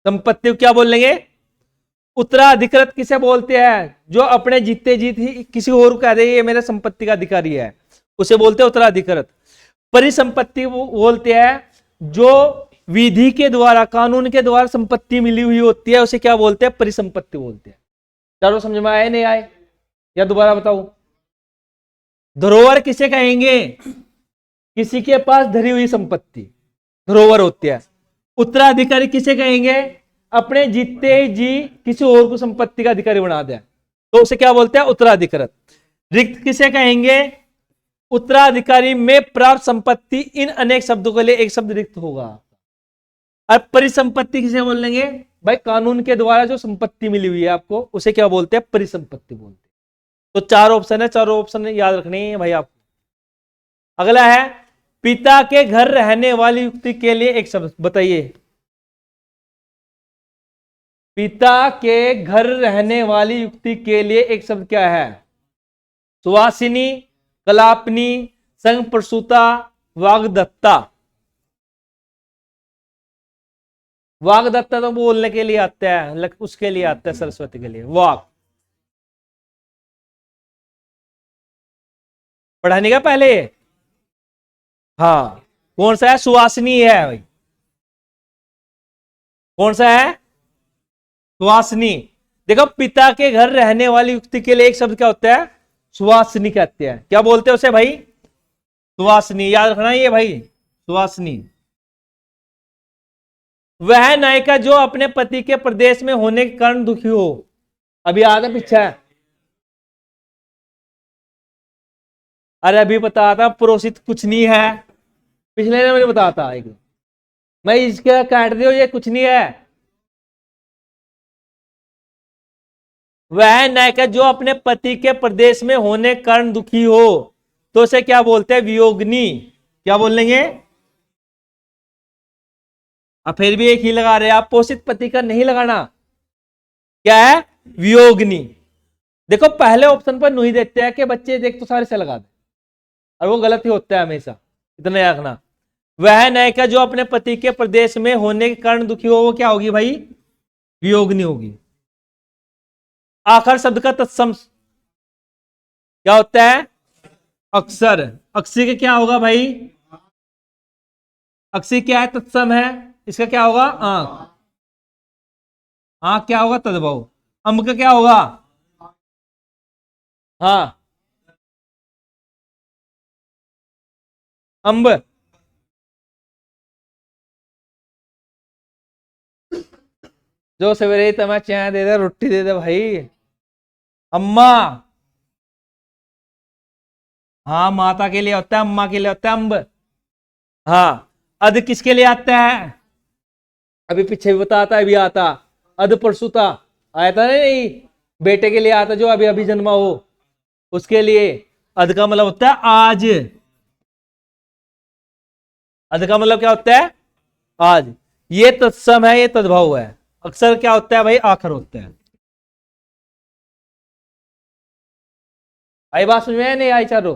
संपत्ति को क्या बोलेंगे, उत्तराधिकृत किसे बोलते हैं, जो अपने जीते जीत ही किसी और को कह दे ये मेरे संपत्ति का अधिकारी है, उसे बोलते हैं उत्तराधिकृत। परिसंपत्ति वो बोलते हैं जो विधि के द्वारा, कानून के द्वारा संपत्ति मिली हुई होती है, उसे क्या बोलते हैं, परिसंपत्ति बोलते हैं। चारों समझ में आए नहीं आए, या दोबारा बताऊं। धरोहर किसे कहेंगे, किसी के पास धरी हुई संपत्ति धरोहर होती है। उत्तराधिकारी किसे कहेंगे, अपने जीते जी किसी और को संपत्ति का अधिकारी बना दे, तो उसे क्या बोलते हैं, उत्तराधिकृत। रिक्त किसे कहेंगे, उत्तराधिकारी में प्राप्त संपत्ति, इन अनेक शब्दों के लिए एक शब्द रिक्त होगा। और परिसंपत्ति किसे बोलेंगे भाई, कानून के द्वारा जो संपत्ति मिली हुई है आपको, उसे क्या बोलते हैं, परिसंपत्ति बोलते हैं। तो 4 ऑप्शन है, चारों ऑप्शन याद रखने हैं भाई आपको। अगला है, पिता के घर रहने वाली युक्ति के लिए एक शब्द बताइए। पिता के घर रहने वाली युक्ति के लिए एक शब्द क्या है, सुवासिनी, कलापनी, संग प्रसूता, वागदत्ता। वागदत्ता तो बोलने के लिए आता है, उसके लिए आता है सरस्वती के लिए, वाक पढ़ाने का पहले। हाँ, कौन सा है, सुवासिनी है भाई, कौन सा है, सुवासिनी। देखो पिता के घर रहने वाली युक्ति के लिए एक शब्द क्या होता है, सुवासिनी कहते हैं। क्या बोलते हैं उसे भाई, सुवासिनी, याद रखना ये भाई, सुवासिनी। वह नायिका जो अपने पति के प्रदेश में होने के कारण दुखी हो। अभी आधा पीछा है। अरे अभी बताया था प्रोसित कुछ नहीं है, पिछले ने मुझे बताया था एक, मैं इसका काट दियो, ये कुछ नहीं है। वह नायिका जो अपने पति के प्रदेश में होने के कारण दुखी हो तो उसे क्या बोलते हैं? वियोगिनी। क्या बोल लेंगे? अब फिर भी एक ही लगा रहे आप, पोषित पति का नहीं लगाना। क्या है? वियोगिनी। देखो पहले ऑप्शन पर नहीं देते हैं कि बच्चे देख तो सारे से लगा दे, और वो गलत ही होता है हमेशा, इतना याद रखना। वह नायिका जो अपने पति के प्रदेश में होने के कारण दुखी हो वो क्या होगी भाई? वियोगिनी होगी। आखिर शब्द का तत्सम क्या होता है? अक्सर। अक्सी का क्या होगा भाई? अक्सी क्या है? तत्सम है। इसका क्या होगा? आंख। आंख क्या होगा? तद्भव। अंब का क्या होगा? हाँ, अंब। जो सवेरे ही तुम्हें चाय दे दे, रोटी दे दे भाई। अम्मा। हाँ, माता के लिए होता है, अम्मा के लिए होता है अम्ब। हाँ। अध किसके लिए आता है? अभी पीछे भी बताता है, अभी आता। अध प्रसूता आया था नहीं, बेटे के लिए आता जो अभी अभी जन्मा हो, उसके लिए। अध का मतलब होता है आज। अध का मतलब क्या होता है? आज। ये तत्सम है, ये तद्भव है। अक्सर क्या होता है भाई? आखिर होता है। आई बात समझ में नहीं आई चारों?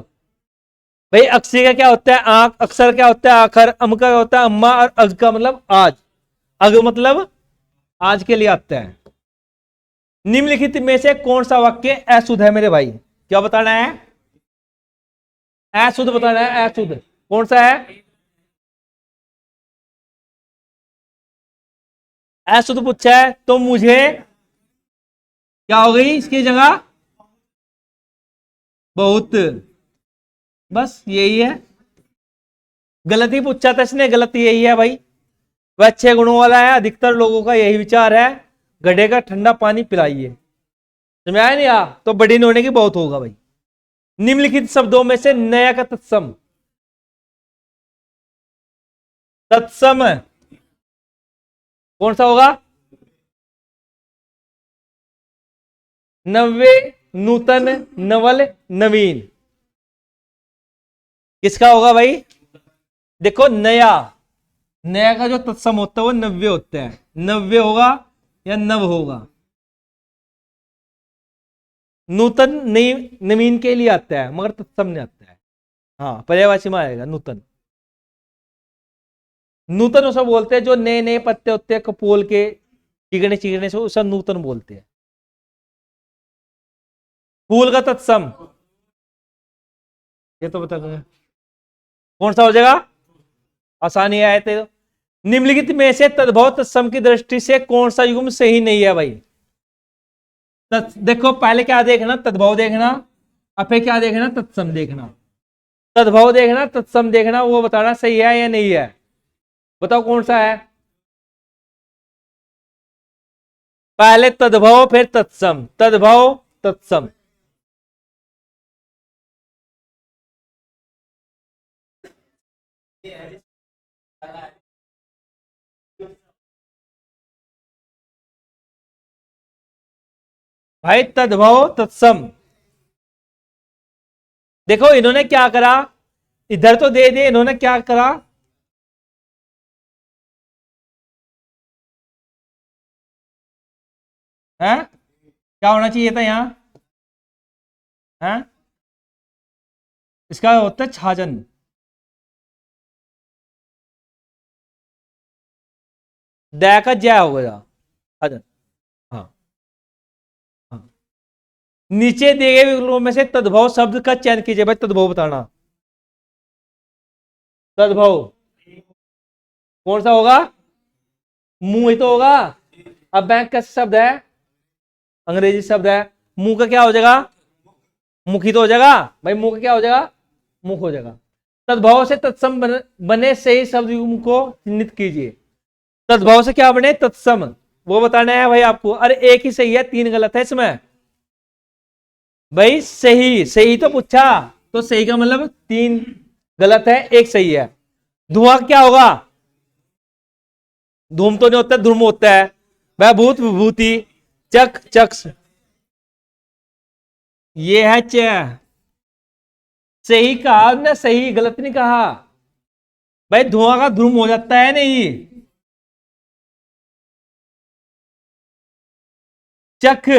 भाई अक्सी का क्या होता है? आंख। अक्सर क्या होता है? आखिर। अम का होता है अम्मा, और अग का मतलब आज। अग मतलब आज के लिए आता है। निम्नलिखित में से कौन सा वाक्य अशुद्ध है मेरे भाई? क्या बताना है? अशुद्ध बताना है, अशुद्ध। कौन सा है? अशुद्ध पूछा है तो मुझे क्या हो गई इसकी जगह? बहुत। बस यही है। गलत ही पूछा था इसने, गलत यही है भाई। वह 6 गुणों वाला है, अधिकतर लोगों का यही विचार है। गधे का ठंडा पानी पिलाइए। समझ आया नहीं? आ तो बड़ी होने की बहुत होगा भाई। निम्नलिखित शब्दों में से नया का तत्सम। तत्सम कौन सा होगा? नव्य, नूतन, नवल, नवीन। किसका होगा भाई? देखो नया, नया का जो तत्सम होता है वो नव्य होता है। नव्य होगा या नव होगा। नूतन नई, नवीन के लिए आता है मगर तत्सम नहीं आता है। हाँ, पर्यायवाची में आएगा नूतन। नूतन उसे बोलते हैं जो नए नए पत्ते होते हैं कपोल के, चिकने चिकने से, उसे नूतन बोलते हैं। फूल का तत्सम ये तो बता दूंगा कौन सा हो जाएगा। आसानी आए थे। निम्नलिखित में से तद्भव तत्सम की दृष्टि से कौन सा युग्म सही नहीं है भाई? देखो पहले क्या देखना? तद्भव देखना, और फिर क्या देखना? तत्सम देखना। तद्भव देखना, तत्सम देखना, वो बताना सही है या नहीं है। बताओ कौन सा है? पहले तद्भव फिर तत्सम, तद्भव तत्सम। भाई तद्भव तत्सम। देखो इन्होंने क्या करा, इधर तो दे दिए, इन्होंने क्या करा? है क्या होना चाहिए था यहां? है इसका होता है छाजन। दया का जय हो गया, छाजन। हाँ, हाँ। नीचे दिए गए विकल्पों में से तद्भव शब्द का चयन कीजिए भाई। तद्भव बताना। तद्भव कौन सा होगा? मुंह ही तो होगा। अब बैंक कैसा शब्द है? अंग्रेजी शब्द है। मुंह का क्या हो जाएगा? मुखी तो हो जाएगा भाई। मुंह का क्या हो जाएगा? मुख हो जाएगा। तद्भव से तत्सम बने सही शब्द युग्म को चिन्हित कीजिए। तद्भव से क्या बने, तत्सम, वो बताना है भाई आपको। अरे एक ही सही है, 3 गलत है इसमें भाई। सही सही तो पूछा, तो सही का मतलब 3 गलत है, एक सही है। धुआं क्या होगा, धूम तो नहीं होता, ध्रुम होता है। वह भूत विभूति, चक चक्ष, ये है च। सही कहा ना, सही, गलत नहीं कहा भाई। धुआं का ध्रुम हो जाता है नहीं। चख,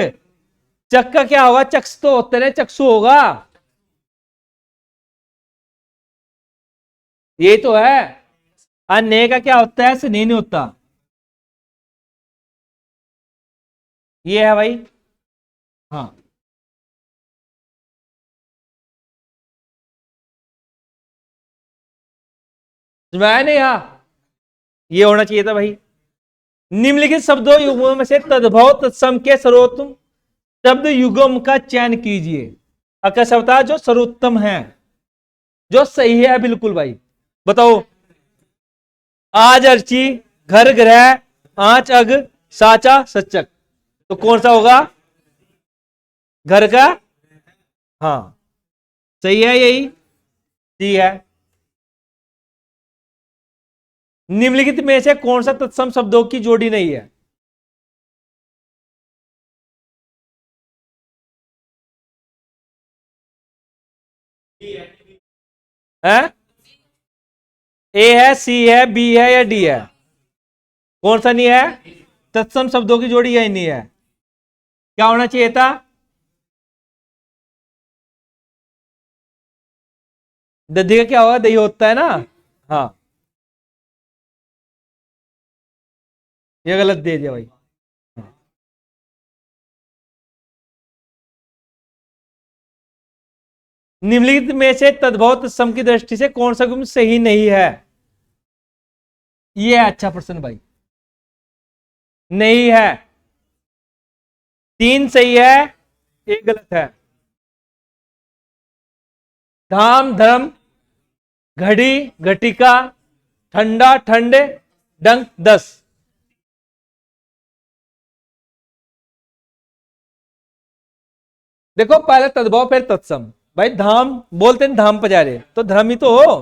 चक का क्या होगा, चक्ष तो होते रहे, चक्षु होगा, ये तो है। अन्य का क्या होता है, स्नेह नहीं होता, ये है भाई। हाँ, समझाया नहीं, हाँ ये होना चाहिए था भाई। निम्नलिखित शब्दों युग्मों में से तद्भव तत्सम के सर्वोत्तम शब्द युगम का चयन कीजिए। अका शब्द जो सर्वोत्तम है, जो सही है बिल्कुल भाई, बताओ। आज अर्ची, घर ग्रह, आंच अग, साचा सच्चक, तो कौन सा होगा, घर का। हाँ सही है, यही सी है। निम्नलिखित में से कौन सा तत्सम शब्दों की जोड़ी नहीं है। है, ए है, सी है, बी है या डी है, कौन सा नहीं है, तत्सम शब्दों की जोड़ी यही नहीं है। क्या होना चाहिए था, दधी का क्या होगा, दही होता है ना। हाँ, ये गलत दे दिया भाई। निम्नलिखित में से तद्भव तत्सम की दृष्टि से कौन सा गुण सही नहीं है। ये अच्छा प्रश्न भाई, नहीं है, 3 सही है, एक गलत है। धाम धर्म, घड़ी घटिका, ठंडा ठंडे, डंक 10। देखो पहले तद्भव फिर तत्सम, भाई धाम बोलते हैं, धाम पजारे तो धर्म ही तो हो।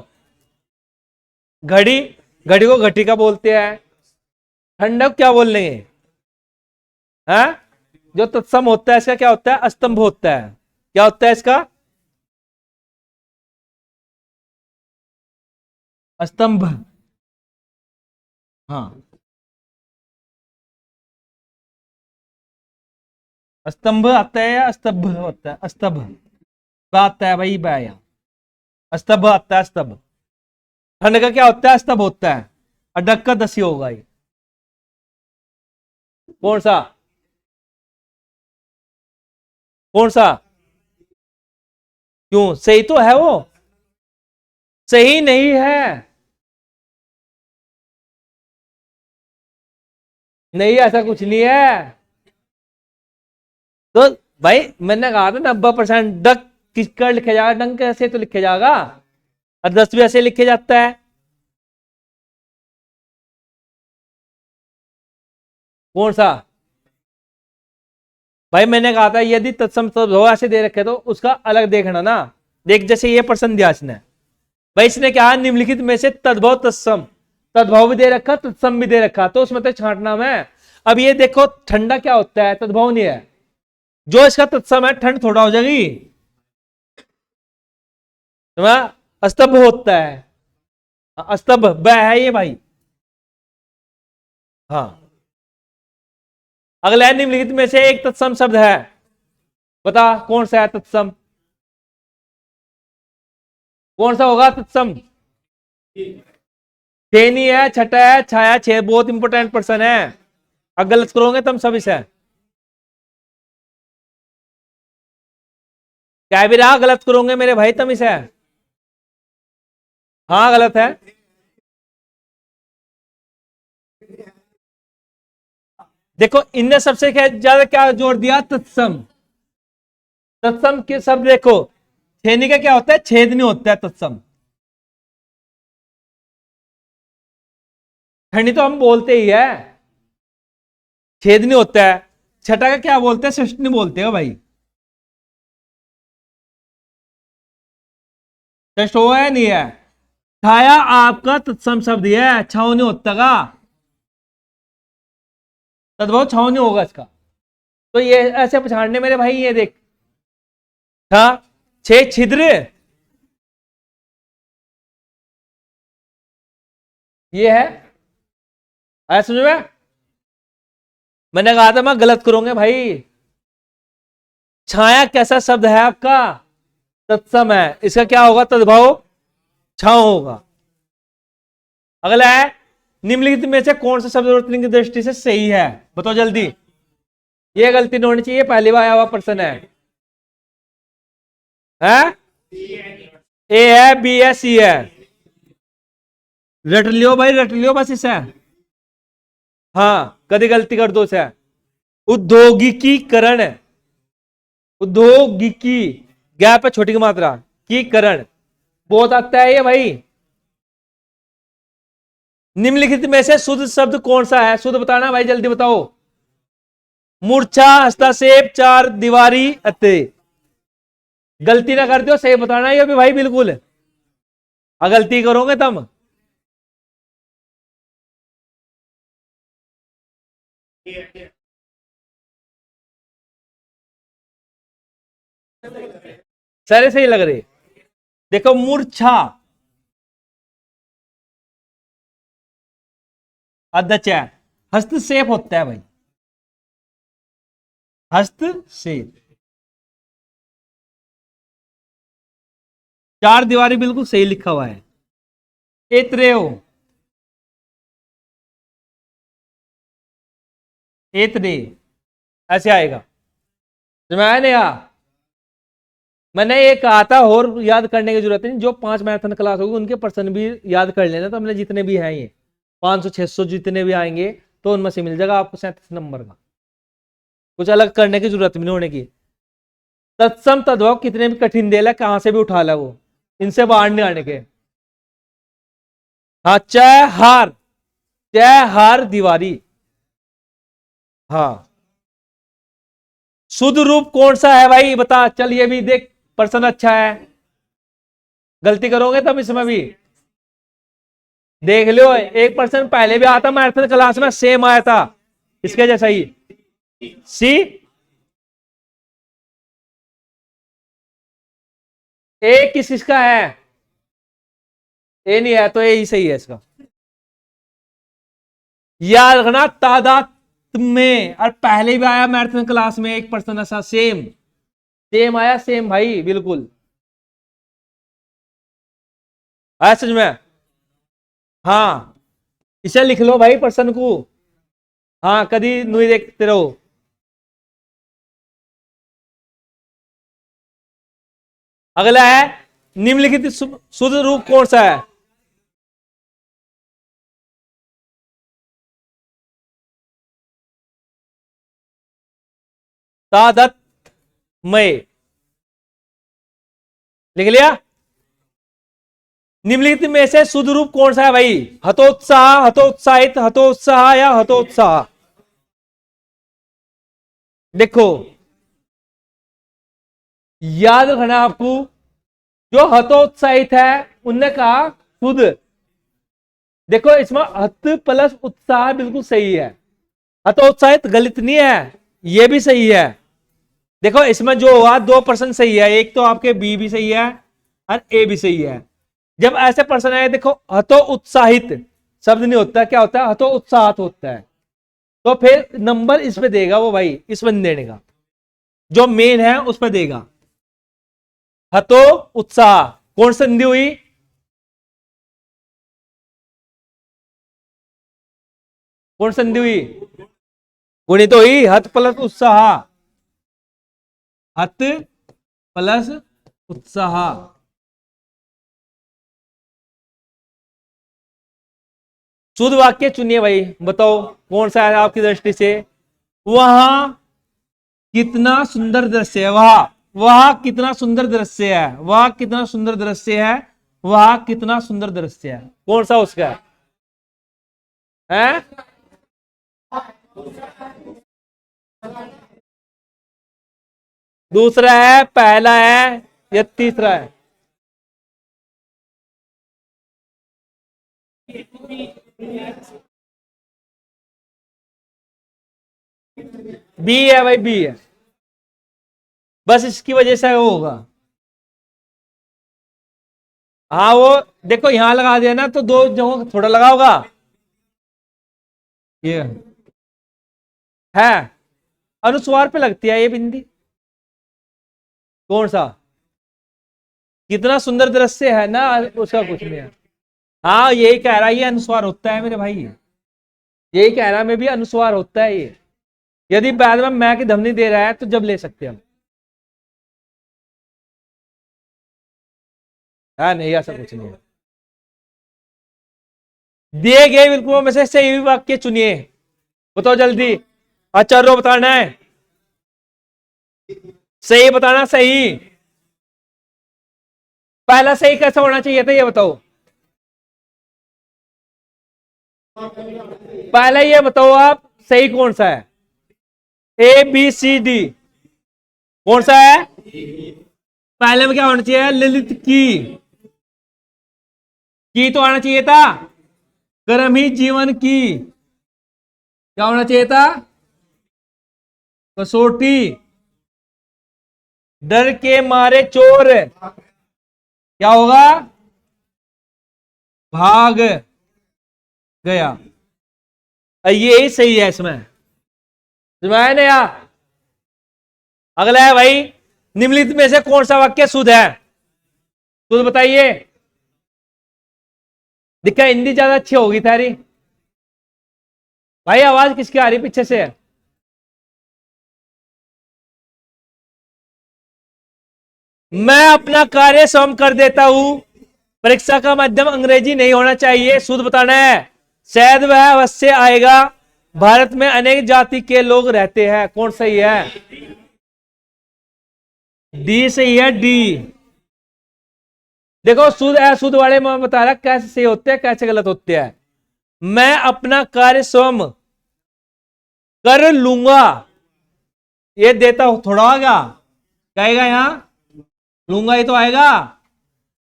घड़ी, घड़ी को घटिका बोलते हैं। ठंडक क्या बोल रहे हैं, हाँ? जो तत्सम होता है इसका क्या होता है, अस्तंभ होता है। क्या होता है इसका, स्तंभ। हाँ, स्तंभ आता है या स्तंभ होता है, स्तंभ आता है भाई, बाया स्तंभ आता है, स्तंभ। ठंड का क्या होता है, स्तंभ होता है। और डक का 10 ही होगा ये, कौन सा, कौन सा, क्यों, सही तो है वो, सही नहीं है, नहीं ऐसा कुछ नहीं है। तो भाई मैंने कहा था 90% डक किसकर लिखा जाएगा, डंक कैसे तो लिखे जाएगा, और 10 भी ऐसे लिखे जाता है। कौन सा, भाई मैंने कहा था यदि तत्सम तद्भव ऐसे दे रखे तो उसका अलग देखना ना। देख जैसे ये प्रश्न दिया इसने, भाई इसने क्या, निम्नलिखित में से तद्भव तत्सम, तद्भव भी दे रखा, तत्सम भी दे रखा, तो उसमें तो छांटना है। अब ये देखो ठंडा क्या होता है, तद्भव नहीं है, जो इसका तत्सम है ठंड थोड़ा हो जाएगी, स्तंभ होता है, स्तंभ ब है ये भाई। हाँ, अगला है, निम्नलिखित में से एक तत्सम शब्द है, बता कौन सा है तत्सम, कौन सा होगा तत्सम। छेनी है, छठा है, छाया, छे बहुत इंपॉर्टेंट पर्सन है, अब गलत करोगे तुम सब इसे। क्या भी रहा, गलत करोगे मेरे भाई तुम इसे। हाँ गलत है। देखो इनने सबसे क्या ज्यादा क्या जोड़ दिया, तत्सम। तत्सम के शब्द देखो, छेनी का क्या होता है, छेद नहीं होता है तत्सम। खंडी तो हम बोलते ही है, छेद नहीं होता है। छठा का क्या बोलते हैं? षष्ठ नहीं बोलते हो भाई। षष्ठ हो है नहीं है? छाया आपका तत्सम शब्द है, छाव नहीं होता का, तद्भव छाव नहीं होगा इसका। तो ये ऐसे पछाड़ने मेरे भाई, ये देख, हाँ, छह छिद्र, ये है, ऐसा समझ में? मैंने कहा था मैं गलत करूंगे भाई। छाया कैसा शब्द है आपका? तत्सम है, इसका क्या होगा? तद्भव छाव होगा। अगला है, निम्नलिखित में से कौन सा शब्द वर्तनी की दृष्टि से सही है? बताओ जल्दी। ये गलती नहीं होनी चाहिए, पहली बार आया हुआ पर्सन है। ए है, बी है, सी है, रट लियो भाई, रट लियो बस इसे। हाँ, कभी गलती कर दो इसे। उद्योगिकीकरण, उद्योगिकी, गैप है छोटी की मात्रा, की करण, बहुत आता है ये भाई। निम्नलिखित में से शुद्ध शब्द कौन सा है? शुद्ध बताना भाई, जल्दी बताओ। मूर्छा, हस्तक्षेप, चार दीवारी, अत्ते। गलती ना करते हो, सही बताना ये भी भाई बिल्कुल। अगर गलती करोगे तब सारे सही लग रहे। देखो, मूर्छा अध्यक्ष है, हस्तक्षेप होता है भाई, हस्तक्षेप। चार दीवारी बिल्कुल सही लिखा हुआ है। एत्रेयो, एतरे, ऐसे आएगा। समझ में आया नहीं? मैंने ये कहा था, और याद करने की जरूरत नहीं, जो 5 मैराथन क्लास होगी उनके पर्सन भी याद कर लेना। तो हमने जितने भी हैं ये 500 600 जितने भी आएंगे, तो उनमें से मिल जाएगा आपको 37 नंबर का। कुछ अलग करने की जरूरत भी नहीं होने की। तत्सम तद्भव कितने भी कठिन दे ला, कहां से भी उठा ला, वो इनसे बाहर नहीं आने के। हाँ, चय हार, चय हार दीवारी। हाँ, शुद्ध रूप कौन सा है भाई? बता चल, ये भी देख, पर्सन अच्छा है। गलती करोगे तब इसमें भी देख लो। एक पर्सन पहले भी आता मैराथन क्लास में, सेम आया था इसके जैसा ही। सी, ए किसका है? ए नहीं है तो ए ही सही है इसका। याद रखना, तादाद में, और पहले भी आया मैराथन क्लास में एक पर्सन ऐसा, सेम सेम आया, सेम भाई बिल्कुल। आया समझ में? हाँ, इसे लिख लो भाई पर्सन को। हाँ, कभी नहीं देखते रहो। अगला है, निम्नलिखित शुद्ध रूप कौन सा है? तादत मय, लिख लिया? निम्नलिखित में से शुद्ध रूप कौन सा है भाई? हतोत्साह, हतोत्साहित, हतोत्साह या हतोत्साह? देखो, याद रखना आपको, जो हतोत्साहित है उनने कहा शुद्ध। देखो, इसमें हत प्लस उत्साह बिल्कुल सही है, हतोत्साहित गलत नहीं है, ये भी सही है। देखो, इसमें जो हुआ 2% सही है, एक तो आपके बी भी सही है और ए भी सही है। जब ऐसे पर्सन आए, देखो, हतो उत्साहित शब्द नहीं होता, क्या होता है? हतो उत्साहित होता है। तो फिर नंबर इस पे देगा वो भाई, इस पर देने का, जो मेन है उस पर देगा। हतो उत्साह कौन संधि हुई? कौन संधि हुई? गुणित हुई, हत प्लस उत्साह, हत प्लस उत्साह। शुद्ध वाक्य चुनिए भाई, बताओ कौन सा है आपकी दृष्टि से? वहां कितना सुंदर दृश्य है, वह कितना सुंदर दृश्य है, वह कितना सुंदर दृश्य है, वह कितना सुंदर दृश्य है, कौन सा उसका है? दूसरा है, पहला है या तीसरा है? बी है भाई, बी है। बस इसकी वजह से वो होगा। हाँ वो देखो यहां लगा दिया ना, तो दो जगहों थोड़ा लगा होगा। ये है, अनुस्वार पे लगती है ये बिंदी। कौन सा? कितना सुंदर दृश्य है ना, उसका कुछ नहीं है। हाँ यही कह रहा है, ये अनुस्वार होता है मेरे भाई, यही कह रहा है, मैं भी अनुस्वार होता है ये। यदि बाद में मैं की धमनी दे रहा है तो जब ले सकते हैं हम। हाँ नहीं, ऐसा कुछ नहीं है। दिए गए विकल्पों में से सही वाक्य चुनिए, बताओ जल्दी। अच्छा रो बताना है, सही बताना, सही। पहला सही कैसा होना चाहिए था ये बताओ। पहला ये बताओ आप, सही कौन सा है? ए बी सी डी, कौन सा है? पहले में क्या होना चाहिए? ललित की तो आना चाहिए था। कर्म ही जीवन की, क्या होना चाहिए था? कसौटी। डर के मारे चोर, क्या होगा? भाग गया। यही सही है इसमें, समझ नहीं आ? अगला है भाई, निम्नलिखित में से कौन सा वाक्य शुद्ध है? शुद्ध बताइए। दिक्कत हिंदी ज्यादा अच्छी होगी थारी। भाई आवाज किसकी आ रही पीछे से? मैं अपना कार्य स्वयं कर देता हूं, परीक्षा का माध्यम अंग्रेजी नहीं होना चाहिए, शुद्ध बताना है। शायद वह अवश्य आएगा, भारत में अनेक जाति के लोग रहते हैं, कौन सही है? डी सही है, डी। देखो शुद्ध अशुद्ध वाले मैं बता रहा कैसे सही होते हैं कैसे गलत होते हैं। मैं अपना कार्य स्वयं कर लूंगा, ये देता थोड़ा होगा, कहेगा यहां लूंगा, ये तो आएगा।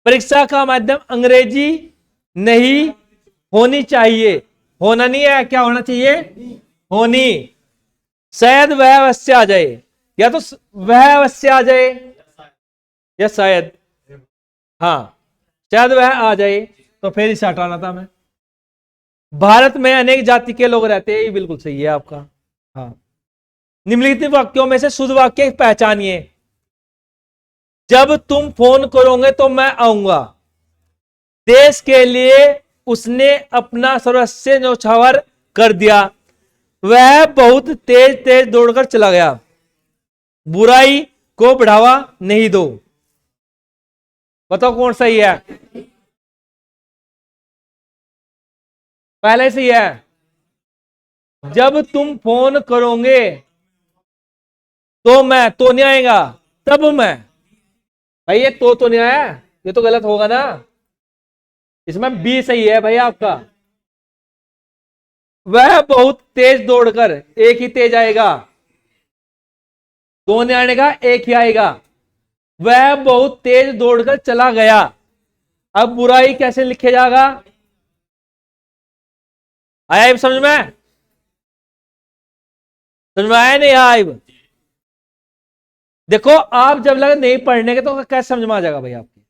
परीक्षा का माध्यम अंग्रेजी नहीं होनी चाहिए, होना नहीं है, क्या होना चाहिए? होनी। शायद वह अवश्य आ जाए, या तो वह अवश्य आ जाए या शायद, हाँ शायद वह आ जाए, तो फिर इसे हटाना था मैं। भारत में अनेक जाति के लोग रहते हैं, ये बिल्कुल सही है आपका। हाँ, निम्नलिखित वाक्यों में से शुद्ध वाक्य पहचानिए। जब तुम फोन करोगे तो मैं आऊंगा, देश के लिए उसने अपना सर्वस्व न्यौछावर कर दिया, वह बहुत तेज तेज दौड़कर चला गया, बुराई को बढ़ावा नहीं दो। बताओ कौन सही है? पहले सही है। जब तुम फोन करोगे तो मैं, तो नहीं आएगा, तब मैं। भाई ये तो नहीं आया, ये तो गलत होगा ना। इसमें बी सही है भाई आपका। वह बहुत तेज दौड़कर, एक ही तेज आएगा, दो नहीं आने का, एक ही आएगा। वह बहुत तेज दौड़कर चला गया, अब बुराई कैसे लिखे जाएगा? आया समझ में? समझ में आया नहीं आया? देखो आप जब लगे नहीं पढ़ने के तो कैसे समझ में आ जाएगा भाई आपके?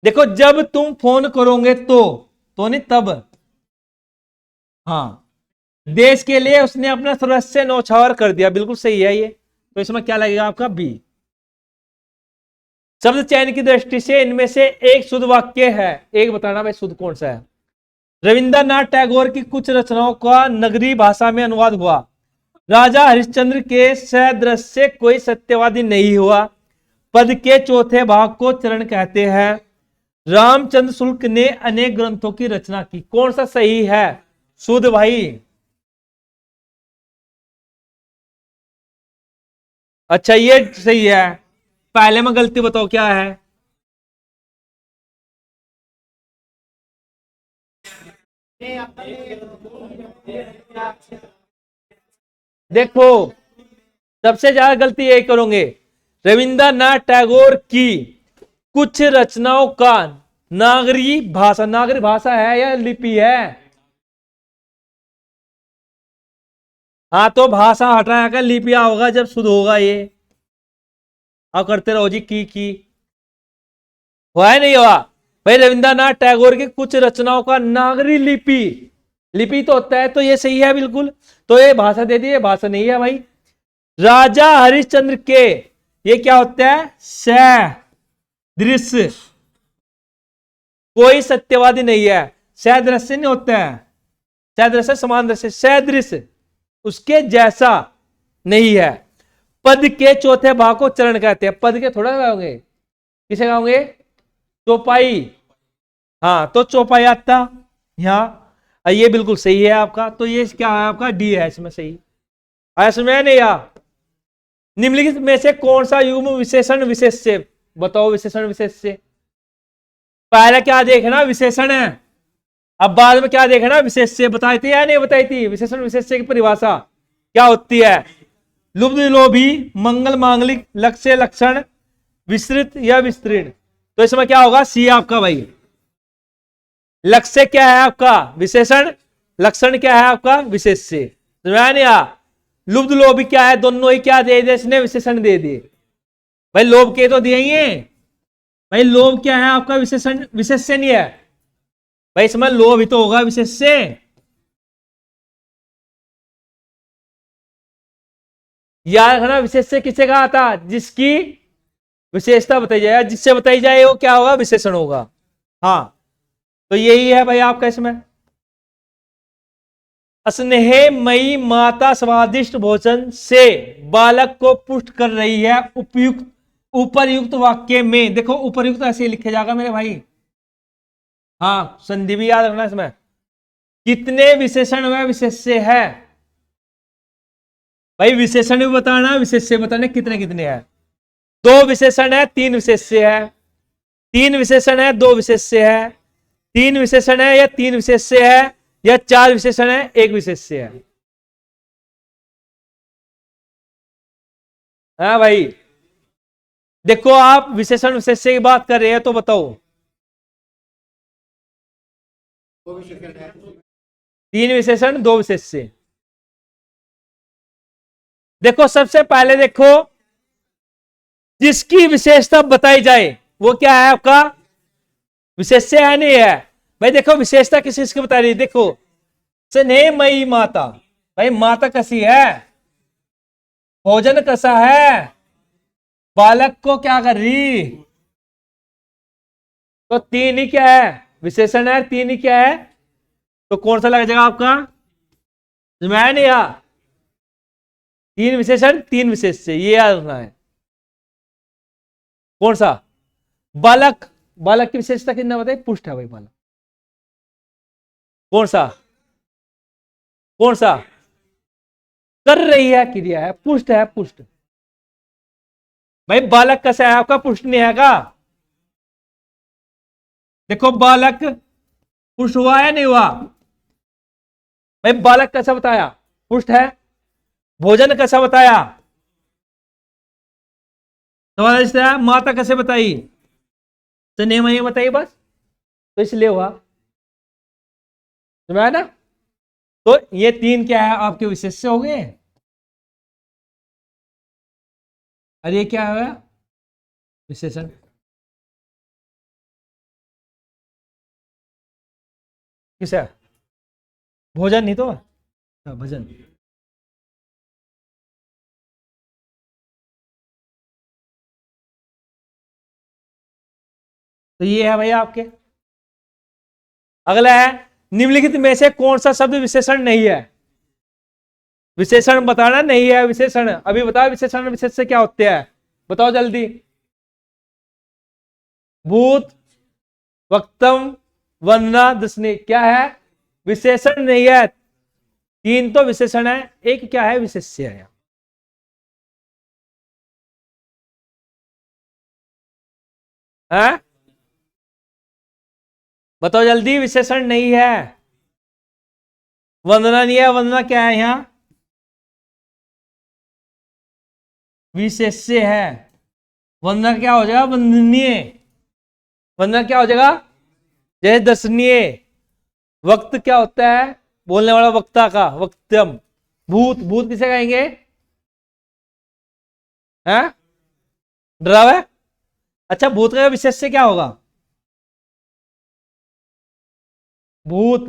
देखो जब तुम फोन करोगे तो नहीं तब। हाँ, देश के लिए उसने अपना सर्वस्व न्यौछावर कर दिया, बिल्कुल सही है ये। तो इसमें क्या लगेगा आपका? बी। शब्द चयन की दृष्टि से इनमें से एक शुद्ध वाक्य है, एक बताना भाई शुद्ध कौन सा है। रविंद्रनाथ टैगोर की कुछ रचनाओं का नगरी भाषा में अनुवाद हुआ, राजा हरिश्चंद्र के सदृश से कोई सत्यवादी नहीं हुआ, पद के चौथे भाग को चरण कहते हैं, रामचंद्र शुक्ल ने अनेक ग्रंथों की रचना की, कौन सा सही है? शुद्ध भाई। अच्छा ये सही है, पहले में गलती बताओ क्या है? देखो सबसे ज्यादा गलती यही करोगे। रविंद्रनाथ टैगोर की कुछ रचनाओं का नागरी भाषा, नागरी भाषा है या लिपि है? हाँ तो भाषा हटाया कर लिपिया होगा जब शुद्ध होगा ये। अब करते रहो जी की हुआ है नहीं हुआ? भाई रविंद्रनाथ टैगोर की कुछ रचनाओं का नागरी लिपि, लिपि तो होता है, तो ये सही है बिल्कुल। तो ये भाषा दे दी, ये भाषा नहीं है भाई। राजा हरिश्चंद्र के, ये क्या होता है? सदृश, कोई सत्यवादी नहीं है। सदृश्य नहीं होता है, सदृश्य समान दृश्य, सदृश उसके जैसा नहीं है। पद के चौथे भाग को चरण कहते हैं। पद के थोड़ा गाओगे, किसे गाओगे? चौपाई। हाँ तो चौपाई आता यहां, ये बिल्कुल सही है आपका। तो ये क्या है आपका? डी है इसमें सही। इसमें नहीं या निम्नलिखित में से कौन सा युग्म विशेषण विशेष से? बताओ विशेषण विशेष से। पहले क्या देखना? विशेषण है। अब बाद में क्या देखना? विशेष से। बताई थी या नहीं बताई थी? विशेषण विशेष से की परिभाषा क्या होती है? लुब्ध लोभी, मंगल मांगलिक, लक्ष्य लक्षण, विस्तृत या विस्तृण। तो इसमें क्या होगा? सी आपका भाई। लक्ष्य क्या है आपका? विशेषण। लक्षण क्या है आपका? विशेष से। लुब्ध लोभी क्या है? दोनों ही क्या दे दिए इसने? विशेषण दे दिए। भाई लोभ के तो दिए ही है भाई। लोभ क्या है आपका? विशेषण, विशेष से नहीं है भाई। इसमें लोभ ही तो होगा विशेष से। याद रखना, विशेष से किसे कहा था? जिसकी विशेषता बताई जाए, जिससे बताई जाए वो क्या होगा? विशेषण होगा। हाँ तो यही है भाई आपका इसमें। स्नेहमयी माता स्वादिष्ट भोजन से बालक को पुष्ट कर रही है। उपयुक्त, उपरयुक्त वाक्य में देखो, उपरयुक्त ऐसे लिखे जाएगा मेरे भाई। हाँ संधि भी याद रखना इसमें। कितने विशेषण में विशेष्य है? भाई विशेषण भी बताना, विशेष्य बताना कितने कितने हैं। दो विशेषण है, तीन विशेष्य है। तीन विशेषण है, दो विशेष्य है। तीन विशेषण है या तीन विशेष्य है, या चार विशेषण है, एक विशेष्य है। हाँ भाई देखो, आप विशेषण विशेष्य की बात कर रहे हैं तो बताओ। तीन विशेषण, दो विशेष्य। देखो सबसे पहले देखो, जिसकी विशेषता बताई जाए वो क्या है आपका? विशेष्य है नहीं है? भाई देखो विशेषता किस चीज की बता रही है? देखो स्नेहमयी माता, भाई माता कैसी है? भोजन कैसा है? बालक को क्या कर रही? तो तीन ही क्या है? विशेषण है। तीन ही क्या है? तो कौन सा लग जाएगा आपका? मैं नहीं या तीन विशेषण, तीन विशेष से, ये याद रखना है। कौन सा? बालक, बालक की विशेषता कितना बताए? पुष्ट है भाई बालक। कौन सा? कौन सा? कर रही है क्रिया है, पुष्ट है, पुष्ट। भाई बालक कैसा है आपका? पुष्ट नहीं है का? देखो बालक पुष्ट हुआ है नहीं हुआ? भाई बालक कैसा बताया? पुष्ट है। भोजन कैसा बताया? सवाल इसलिए माता कैसे बताई? तो नहीं मैं बताइए बस, तो इसलिए हुआ। समझ आया ना? तो ये तीन क्या है आपके विशेष्य हो गए। और ये क्या है? विशेषण। किस है? भोजन नहीं तो भजन। तो ये है भैया आपके। अगला है, निम्नलिखित में से कौन सा शब्द विशेषण नहीं है? विशेषण बताना नहीं है। विशेषण अभी बताओ, विशेषण विशेष से क्या होते हैं? बताओ जल्दी। भूत, वक्तम, वंदना, दसनी क्या है? विशेषण नहीं है। तीन तो विशेषण है, एक क्या है? विशेष्य है। है? बताओ जल्दी, विशेषण नहीं है। वंदना नहीं है, वंदना क्या है यहां, विशेष्य है। वंदना क्या हो जाएगा, वंदनीय। वंदना क्या हो जाएगा, जैसे दर्शनीय। वक्त क्या होता है, बोलने वाला वक्ता का, वक्तम। भूत, भूत किसे कहेंगे, हैं, डरावा है? अच्छा, भूत का विशेष्य क्या होगा, भूत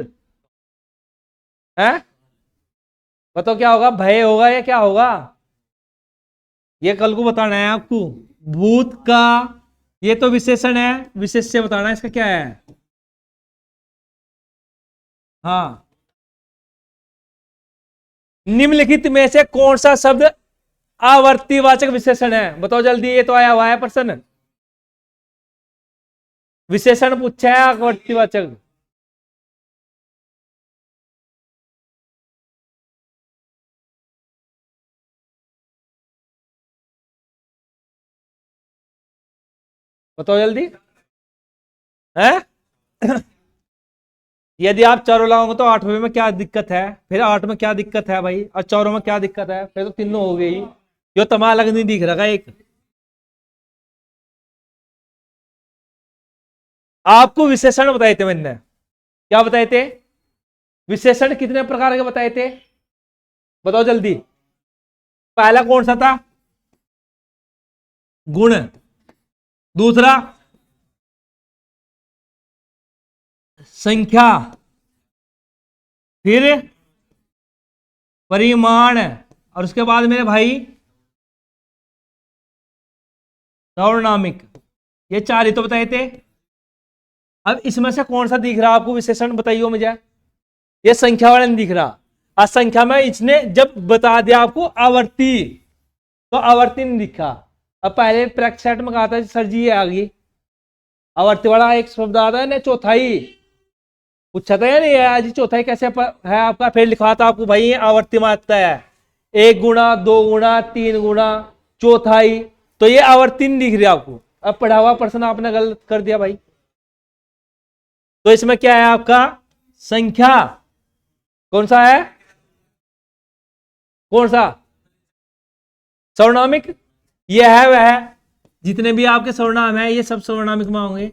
है, बताओ क्या होगा, भय होगा या क्या होगा, ये कल को बताना है आपको। भूत का ये तो विशेषण है, विशेष्य बताना है इसका क्या है। हाँ, निम्नलिखित में से कौन सा शब्द आवर्तीवाचक विशेषण है, बताओ जल्दी, ये तो आया हुआ है प्रश्न, विशेषण पूछा है आवर्तीवाचक। बताओ जल्दी है। यदि आप चारों लगाओगे तो 8वें में क्या दिक्कत है, फिर 8 में क्या दिक्कत है भाई, और चारों में क्या दिक्कत है, फिर तो तीनों हो गई, जो तमा अलग नहीं दिख रहा एक। आपको विशेषण बताए थे मैंने, क्या बताए थे, विशेषण कितने प्रकार के बताए थे, बताओ जल्दी। पहला कौन सा था, गुण। दूसरा संख्या, फिर परिमाण, और उसके बाद मेरे भाई सार्वनामिक। ये चार ही तो बताए थे। अब इसमें से कौन सा दिख रहा आपको विशेषण, बताइए मुझे। ये संख्या वाला नहीं दिख रहा, आज संख्या में इसने जब बता दिया आपको आवर्ती, तो आवर्ती नहीं दिखा। अब पहले प्रैक्टिस में कहा था सर जी ये आ गई आवर्ती वाला एक शब्द आता है ना, चौथाई पूछा था या नहीं है आज, चौथाई कैसे है आपका, फिर लिखा था आपको भाई ये आवर्ती में आता है, 1 गुना 2 गुना 3 गुना चौथाई, तो ये आवर्ती नहीं दिख रही आपको। अब पढ़ा हुआ प्रश्न आपने गलत कर दिया भाई। तो इसमें क्या है आपका, संख्या कौन सा है, कौन सा, सर्वनामिक। ये है वह, जितने भी आपके सर्वनाम है ये सब सर्वनामिक में होंगे।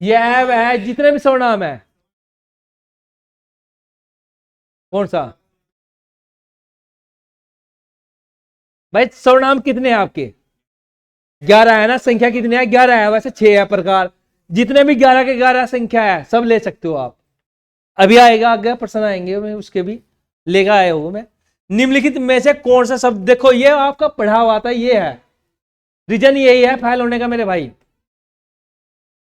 ये है वह, जितने भी सर्वनाम है, कौन सा भाई, सर्वनाम कितने हैं आपके, 11 है ना, संख्या कितनी है, 11 है, वैसे 6 है प्रकार, जितने भी 11 के 11 संख्या है सब ले सकते हो आप। अभी आएगा आगे प्रश्न आएंगे, मैं उसके भी लेकर आया हूं मैं। निम्नलिखित में से कौन सा शब्द, देखो ये आपका पढ़ा हुआ था, ये है रीजन, यही है फेल होने का मेरे भाई।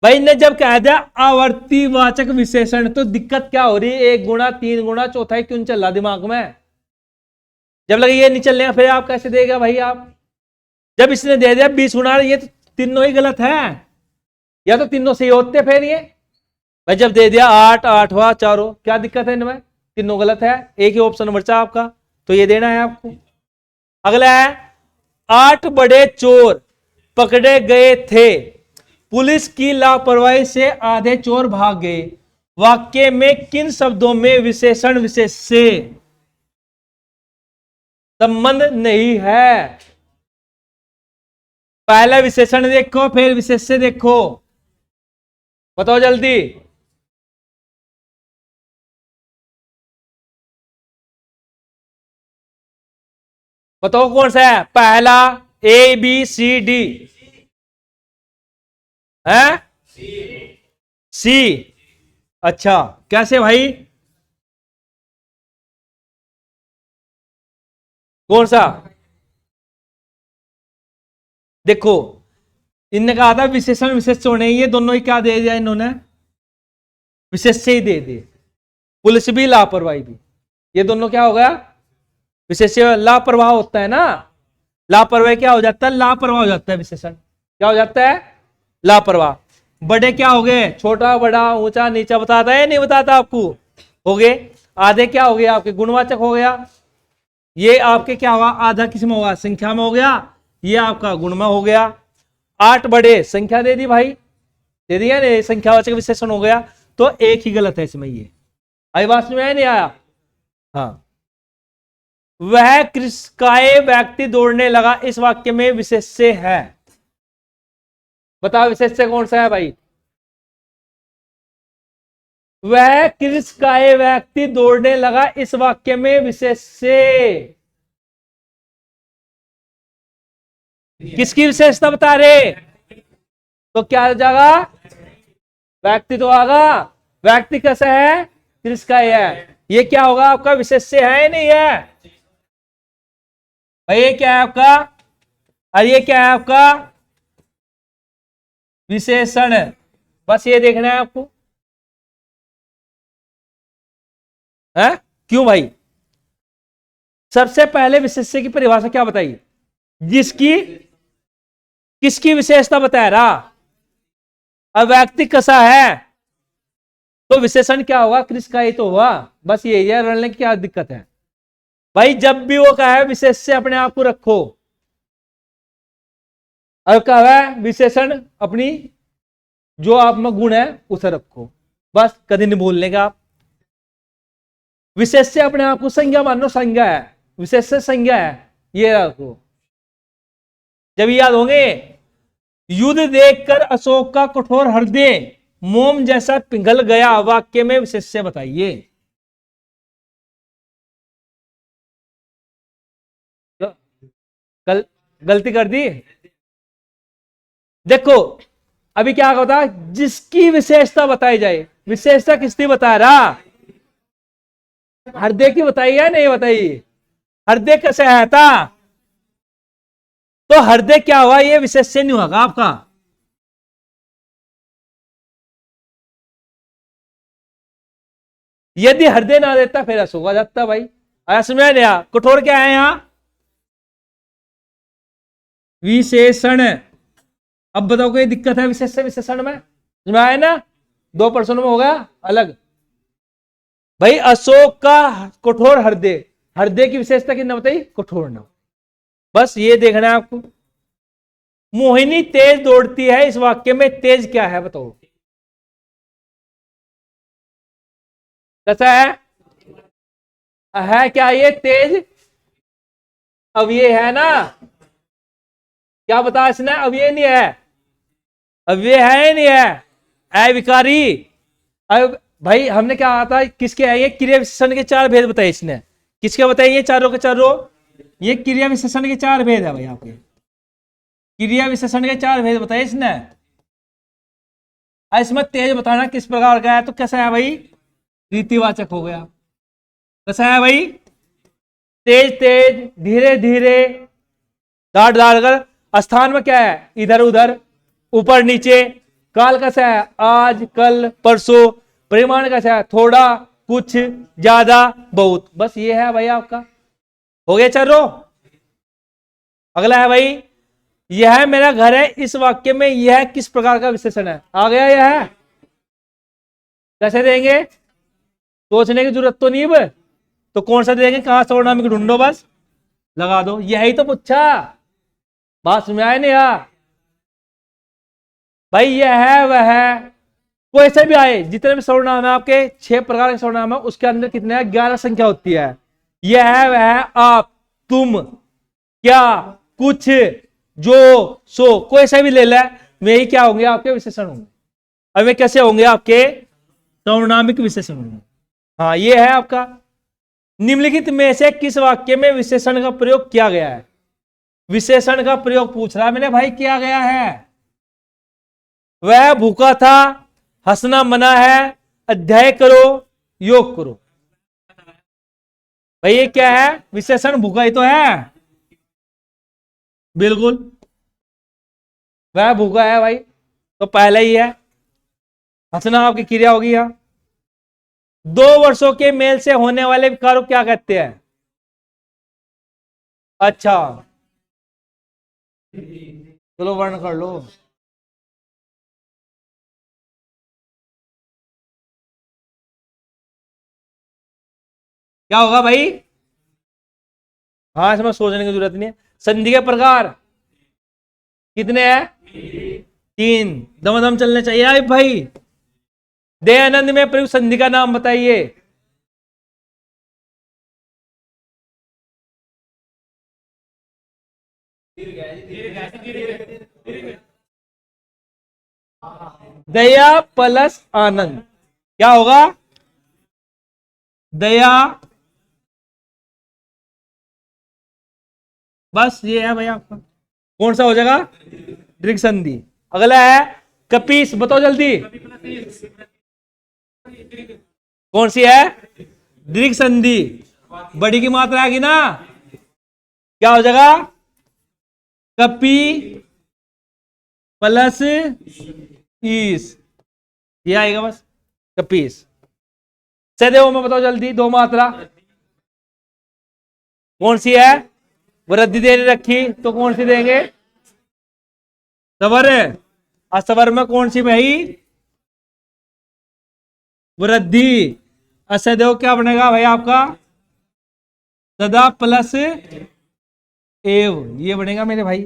भाई ने जब कह दिया आवर्तीवाचक विशेषण, तो दिक्कत क्या हो रही है, 1 गुना 3 गुना चौथाई क्यों नहीं चल रहा दिमाग में, जब लगे ये नहीं चलने फिर आप कैसे देगा भाई आप। जब इसने दे दिया 20 गुना, ये तो तीनों ही गलत है, या तो तीनों सही होते फिर ये भाई, जब दे दिया 8 8वां चारों, क्या दिक्कत है इनमें, तीनों गलत है, एक ही ऑप्शन बचा आपका, तो ये देना है आपको। अगला है, 8 बड़े चोर पकड़े गए थे, पुलिस की लापरवाही से आधे चोर भाग गए, वाक्य में किन शब्दों में विशेषण विशेष से संबंध नहीं है। पहला विशेषण देखो, फिर विशेष से देखो, बताओ जल्दी। बताओ कौन सा है, पहला ABCD है, सी। अच्छा कैसे भाई, कौन सा, देखो इनने कहा था विशेषण विशेष होने, ये दोनों ही क्या दे दिया इन्होंने, विशेष से ही दे दिए, पुलिस भी लापरवाही भी, ये दोनों क्या हो गया, विशेष लापरवाह होता है ना, लापरवाही क्या हो जाता है, लापरवाह हो जाता है, विशेषण क्या हो जाता है, लापरवाह। बड़े क्या हो गए, छोटा बड़ा ऊंचा नीचा बताता है नहीं बताता आपको, हो गए। आधे क्या हो गया आपके, गुणवाचक हो गया, ये आपके क्या होगा, आधा किस में होगा, संख्या में हो गया, ये आपका गुण में हो गया। 8 बड़े संख्या दे दी भाई, दे दिया ना, संख्यावाचक विशेषण हो गया, तो एक ही गलत है इसमें, ये आई बात में नहीं आया? हाँ, वह कृषकाय व्यक्ति दौड़ने लगा, इस वाक्य में विशेष्य है। बताओ विशेष्य कौन सा है भाई? वह कृषकाय व्यक्ति दौड़ने लगा, इस वाक्य में विशेष्य किसकी विशेषता बता रहे? तो क्या आ जाएगा? व्यक्ति तो आगा। व्यक्ति कैसा है? कृषकाय है। ये क्या होगा आपका? विशेष्य है नहीं है भाई? ये क्या है आपका? और ये क्या है आपका? विशेषण। बस ये देखना है आपको है? क्यों भाई? सबसे पहले विशेष्य की परिभाषा क्या बताइए? जिसकी किसकी विशेषता बताया रहा? अब व्यक्ति कैसा है तो विशेषण क्या होगा? कृषकाय तो हुआ। बस यही है, रणने की क्या दिक्कत है भाई? जब भी वो कहा है विशेष्य अपने आप को रखो, और कहा है विशेषण अपनी जो आप में गुण है उसे रखो। बस कभी नहीं भूलने का आप। विशेष्य अपने आप को संज्ञा मानो, संज्ञा है, विशेष्य संज्ञा है, ये रखो। जब याद होंगे, युद्ध देखकर अशोक का कठोर हृदय मोम जैसा पिघल गया, वाक्य में विशेष्य बताइए। गलती कर दी। देखो अभी क्या होता है? जिसकी विशेषता बताई जाए। विशेषता किसकी बता रहा? हृदय की बताई या नहीं बताई? हृदय कैसे है था? तो हृदय क्या हुआ? ये विशेष्य नहीं होगा आपका। यदि हृदय ना देता फिर अशोक आ जाता भाई। आया समझ नहीं? कठोर क्या है यहां? विशेषण। अब बताओ कोई दिक्कत है विशेष से विशेषण में? समझ आया ना? 2% में हो गया अलग भाई। अशोक का कठोर हृदय, हृदय की विशेषता कितना बताई? कठोर ना। बस ये देखना है आपको। मोहिनी तेज दौड़ती है, इस वाक्य में तेज क्या है बताओ? कैसा है क्या ये तेज? अब ये है ना, क्या बता इसने? अब ये नहीं है, अब ये है नहीं है, विकारी। अब भाई हमने क्या आता है किसके है? ये क्रिया विशेषण के 4 भेद बताए इसने। किसके बताए? ये चारों के चारों ये क्रिया विशेषण के 4 भेद है भाई। आपके क्रिया विशेषण के 4 भेद बताए इसने। इसमें तेज बताना किस प्रकार का है, तो कैसा है भाई? रीतिवाचक हो गया। कैसा है भाई? तेज तेज, धीरे धीरे, दाढ़ दाढ़ कर। स्थान में क्या है? इधर उधर, ऊपर नीचे। काल कैसा है? आज कल परसों। परिमाण कैसा है? थोड़ा, कुछ, ज्यादा, बहुत। बस ये है भाई आपका। हो गया चारों। अगला है भाई, यह मेरा घर है, इस वाक्य में यह किस प्रकार का विशेषण है? आ गया यह। कैसे देंगे? सोचने की जरूरत तो नहीं है। तो कौन सा देंगे? कहां सर्वनामिक ढूंढो, बस लगा दो। यही तो पूछा। बात समझ आए नहीं भाई? यह है वह है, कोई से भी आए, जितने भी सर्वनाम है आपके 6 प्रकार के सर्वनाम है, उसके अंदर कितने हैं? 11 संख्या होती है। यह है वह है, आप, तुम, क्या, कुछ, जो, सो, कोई से भी ले ले, वही क्या होंगे? आपके विशेषण होंगे। अब वे कैसे होंगे? आपके सर्वनामिक विशेषण होंगे। हाँ, ये है आपका। निम्नलिखित में से किस वाक्य में विशेषण का प्रयोग किया गया है? विशेषण का प्रयोग पूछ रहा मैंने भाई, किया गया है। वह भूखा था, हंसना मना है, अध्याय करो, योग करो। भाई ये क्या है? विशेषण भूखा ही तो है। बिल्कुल, वह भूखा है भाई, तो पहले ही है। हंसना आपकी क्रिया होगी। यहां 2 वर्षों के मेल से होने वाले विकार को क्या कहते हैं? अच्छा, चलो वर्ण कर लो। क्या होगा भाई? हाँ, इसमें सोचने की जरूरत नहीं है। संधि के प्रकार कितने हैं? 3। दमादम चलने चाहिए भाई। दयानंद में प्रयुक्त संधि का नाम बताइए। दया प्लस आनंद क्या होगा? दया, बस ये है भाई आपका। कौन सा हो जाएगा? दीर्घ संधि। अगला है कपीस, बताओ जल्दी। कौन सी है? दीर्घ संधि। बड़ी की मात्रा आएगी ना, क्या हो जाएगा? कपी प्लस ईस, ये आएगा बस, कपीस। सदैव में बताओ जल्दी, दो मात्रा कौन सी है? वृद्धि दे रखी तो कौन सी देंगे? सवर। असवर में कौन सी भाई? वृद्धि। असदैव क्या बनेगा भाई आपका? सदा प्लस एव, ये बनेगा मेरे भाई।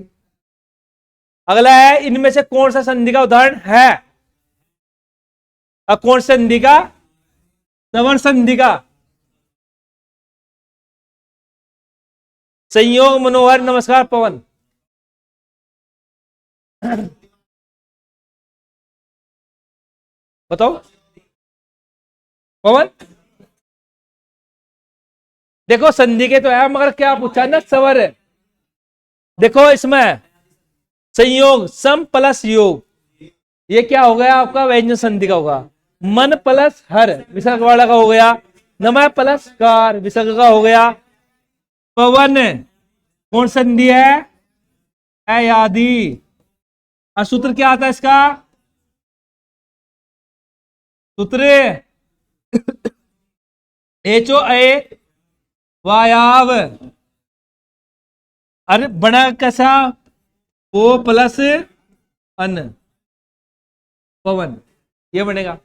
अगला है इनमें से कौन सा संधि का उदाहरण है? कौन सा संधि का? सवर संधि का। संयोग, मनोहर, नमस्कार पवन। बताओ पवन। देखो संधि के तो है, मगर क्या पूछा ना, सवर। देखो इसमें संयोग, सम प्लस योग, ये क्या हो गया आपका? व्यंजन संधि का होगा। मन प्लस हर, विसर्ग वाला का हो गया। नमः प्लस कार, विसर्ग का हो गया। पवन कौन संधि है? अयादि। और सूत्र क्या आता है इसका? सूत्र एचो ए वायाव। अरे बना कैसा? ओ प्लस अन, पवन, ये बनेगा।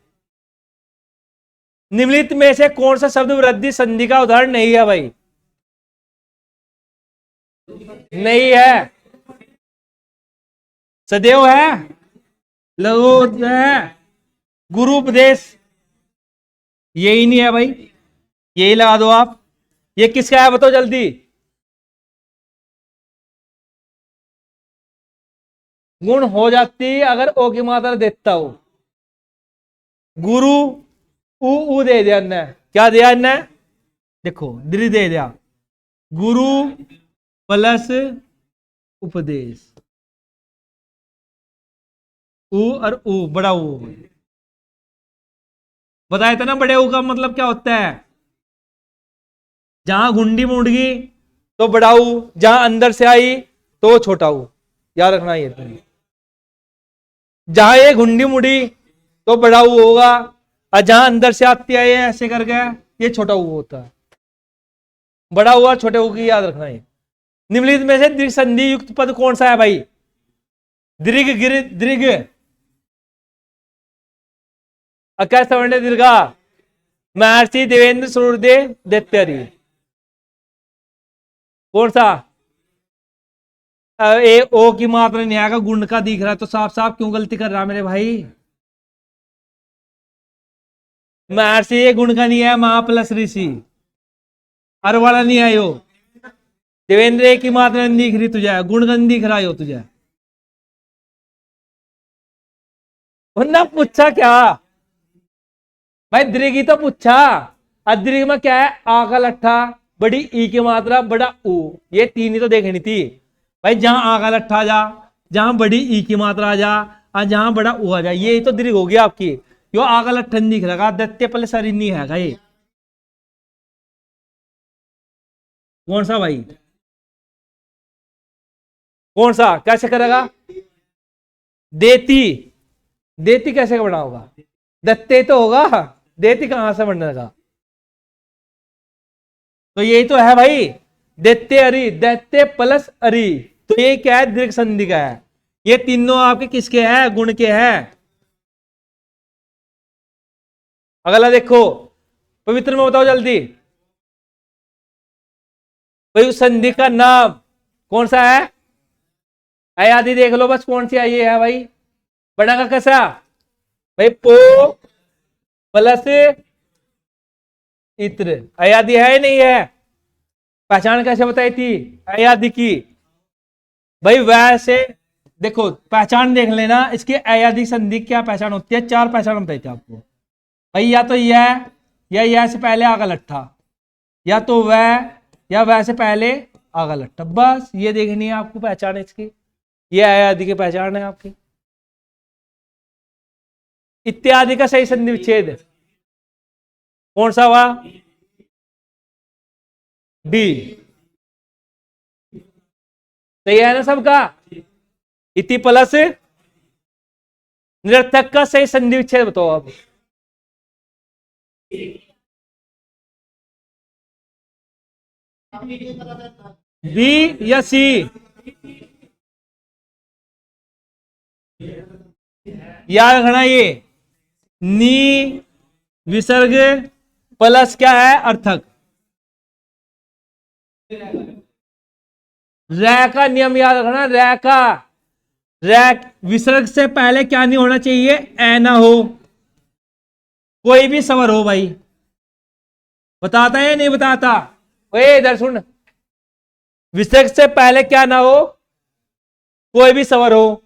निम्नलिखित में से कौन सा शब्द वृद्धि संधि का उदाहरण नहीं है भाई? नहीं है। सदैव है, लघु है, गुरु उपदेश, यही नहीं है भाई, यही लगा दो आप। ये किसका है बताओ जल्दी। गुण हो जाती अगर ओ की मात्रा देता हो। गुरु, ऊ दे दिया ने, क्या दिया इनने? देखो दृ दे दिया, गुरु प्लस उपदेश। ऊ और ऊ, बड़ा ऊ। बताया था ना बड़े ऊ का मतलब क्या होता है? जहां घुंडी मुड़ गई तो बड़ा ऊ, जहां अंदर से आई तो छोटा ऊ, याद रखना ये तो। जहां ये घुंडी मुड़ी तो बड़ा ऊ होगा, और जहां अंदर से आती है ये ऐसे करके, ये छोटा ऊ होता है। बड़ा हुआ छोटे ऊ की याद रखना है। निम्नलिखित में से दीर्घ संधि युक्त पद कौन सा है भाई? दीर्घ, गिर, दीर्घ, अकार सवर्ण दीर्घा, महर्षि देवेंद्र सूर्यदेव दैत्यरी। कौन सा? ए ओ की मात्रा नहीं आएगा, गुण का दिख रहा है तो साफ साफ क्यों गलती कर रहा मेरे भाई? महर्षि ये गुण का नहीं है, महा प्लस ऋषि, अर वाला नहीं है यो। देवेंद्र की मात्रा नहीं दिख रही तुझे, गुणगन दिख रहा हो तुझे, वरना पूछा क्या भाई? दीर्घ तो पूछा। दीर्घ में क्या है? आ का लट्ठा, बड़ी ई की मात्रा, बड़ा ऊ, ये तीन ही तो देखनी थी भाई। जहां आ का लट्ठा आ जा, जहां बड़ी ई की मात्रा आ जा, और जहां बड़ा ऊ आ जा, ये तो दीर्घ होगी आपकी। यो आ का लट्ठा नहीं दिख रहा, दत्ते पहले सरी नहीं है ये। कौन सा भाई? कौन सा? कैसे करेगा? देती, देती कैसे बना होगा? दत्ते तो होगा, देती कहां से बनने लगा? तो यही तो है भाई, दैत्य अरि, दैत्य प्लस अरि, तो ये क्या है? दीर्घ संधि का है। ये तीनों आपके किसके हैं? गुण के हैं। अगला देखो, पवित्र में बताओ जल्दी भाई, उस संधि का नाम कौन सा है? आदि देख लो बस, कौन सी आई है भाई? बड़ा का कैसा भाई? पो प्लस इत्र, अयादि है नहीं है? पहचान कैसे बताई थी अयादि की? भाई वैसे देखो पहचान देख लेना इसकी अयाधिक संधि क्या पहचान होती है, 4 पहचान बताई थी आपको भाई, या तो यह या यह से पहले आगा लट्ठा, या तो वह या वह से पहले आगा लट्ठा, बस ये देखनी है आपको पहचान इसकी, ये अयाधिक की पहचान है आपकी। इत्यादि का सही संधि विच्छेद कौन सा हुआ, डी, सही है ना सबका। इति प्लस निरर्थक का सही संधि विच्छेद बताओ आप, बी या सी, याद रखना ये नी विसर्ग प्लस क्या है अर्थक, रै का नियम याद रखना, रै का, रै विसर्ग से पहले क्या नहीं होना चाहिए, ए ना हो, कोई भी स्वर हो भाई, बताता है या नहीं बताता, ओए इधर सुन, विसर्ग से पहले क्या ना हो, कोई भी स्वर हो,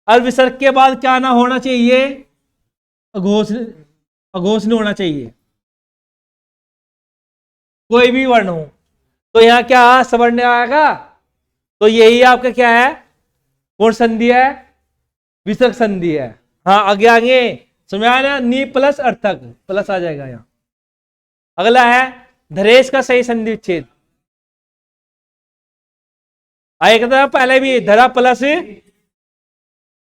और विसर्ग के बाद क्या ना होना चाहिए, अघोष, अघोष नहीं होना चाहिए, कोई भी वर्ण हो, तो यहां क्या सवर्ण आएगा, तो यही आपका क्या है, कौन संधि है, विसर्ग संधि है। हाँ आगे आगे समझ आया ना, नी प्लस अर्थक प्लस आ जाएगा यहां। अगला है धरेश का सही संधि विच्छेद, आएगा था पहले भी, धरा प्लस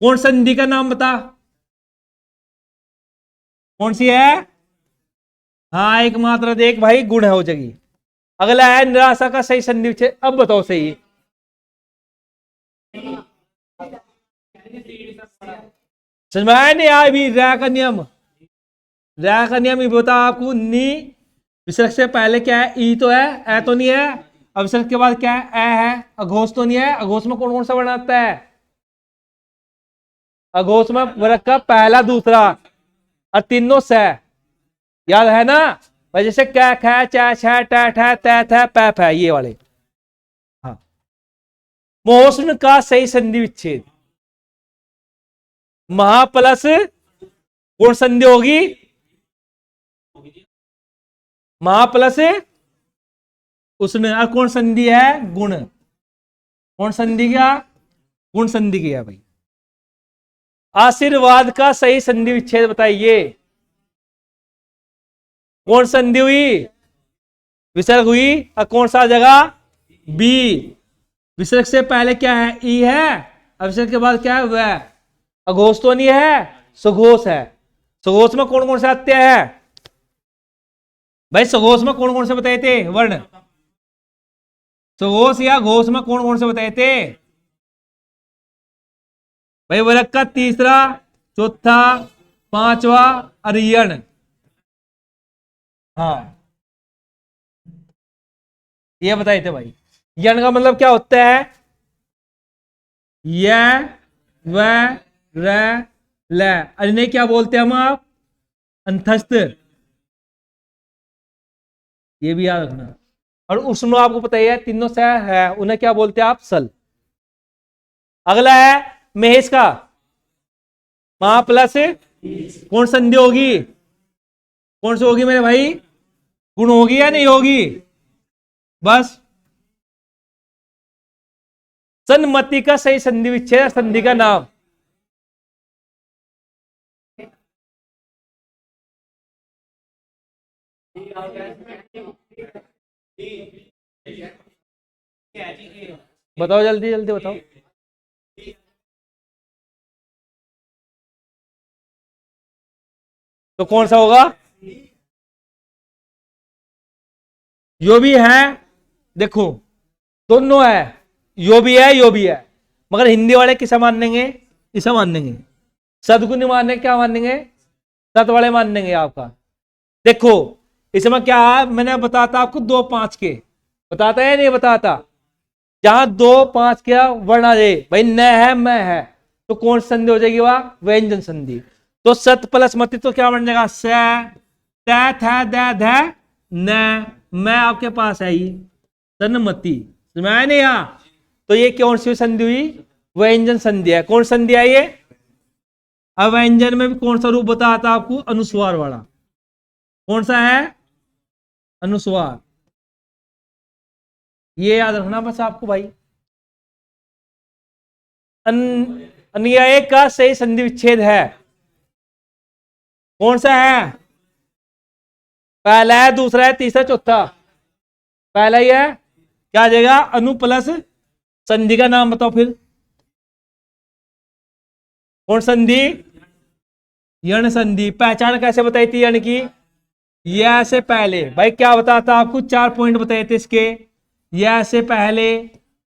कौन संधि का नाम बता, कौन सी है, हाँ एक मात्रा देख भाई गुण है हो जाएगी। अगला है निराशा का सही संधि विच्छेद, अब बताओ सही, समझ में आया नहीं, आया भी रै का नियम, रै का नियम ये बता आपको, नी विसर्ग से पहले क्या है, ई तो है, ए तो नहीं है, अब विसर्ग के बाद क्या है, ए है, अघोष तो नहीं है, अघोष में कौन कौन सा वर्ण आता है, अघोष में वर्ग का पहला दूसरा और तीनों से, याद है ना भाई, जैसे कै ख च छ ट ठ त थ प फ ये वाले। हाँ मोहस्न का सही संधि विच्छेद, महा प्लस कौन संधि होगी, महा प्लस उसने, और कौन संधि है, गुण, कौन संधि क्या, गुण संधि किया भाई। आशीर्वाद का सही संधि विच्छेद बताइए, कौन संधि हुई, विसर्ग हुई, और कौन सा जगह, बी, विसर्ग से पहले क्या है, ई है, और विसर्ग के बाद क्या है, वह, अघोष तो नहीं है, सुघोष है, सुघोष में कौन कौन से आते हैं भाई, सुघोष में कौन कौन से बताए थे वर्ण, सुघोष या घोष में कौन कौन से बताए थे भाई, वर्ग का तीसरा, चौथा, पांचवा, अरियण। हाँ ये बताए थे भाई, यण का मतलब क्या होता है, य व र ल, अन्य क्या बोलते हैं हम आप, अंतस्थ, ये भी याद रखना। और उसमें आपको पता ही है तीनों से है, उन्हें क्या बोलते हैं आप, सल। अगला है महेश का, महा प्लस कौन संधि होगी, कौन सी होगी मेरे भाई, गुण होगी या नहीं होगी, बस। सन्मति का सही संधि विच्छेद, संधि का नाम, बताओ जल्दी जल्दी बताओ, तो कौन सा होगा, यो भी है, देखो दोनों है, यो भी है यो भी है, मगर हिंदी वाले किसे मानेंगे, इसे मानेंगे, सदगुण मानेंगे, क्या मानेंगे, सत वाले मानेंगे आपका। देखो इसमें क्या है, मैंने बताता आपको 2-5 के, बताता है नहीं बताता, जहां 2-5 के वर्ण आ जाए भाई, न है मैं है, तो कौन संधि हो जाएगी, वह व्यंजन संधि। तो सत प्लस मति तो क्या बन जाएगा, स त थ द ध न, मैं आपके पास है ही, सन्मति, समझ नहीं यहां, तो ये कौन सी संधि हुई? व्यंजन संधि है। कौन संधि है ये? अब व्यंजन में भी कौन सा रूप बताया था आपको? अनुस्वार वाला। कौन सा है? अनुस्वार। ये याद रखना बस आपको भाई। अन्याय का सही संधि विच्छेद है। कौन सा है? पहला है, दूसरा है, तीसरा, चौथा? पहला ही है। क्या आ जाएगा? अनु प्लस संधि का नाम बताओ फिर। कौन संधि? यण संधि। पहचान कैसे बताई थी यण की? यह से पहले। भाई क्या बताया था आपको? 4 पॉइंट बताए थे इसके। यह से पहले,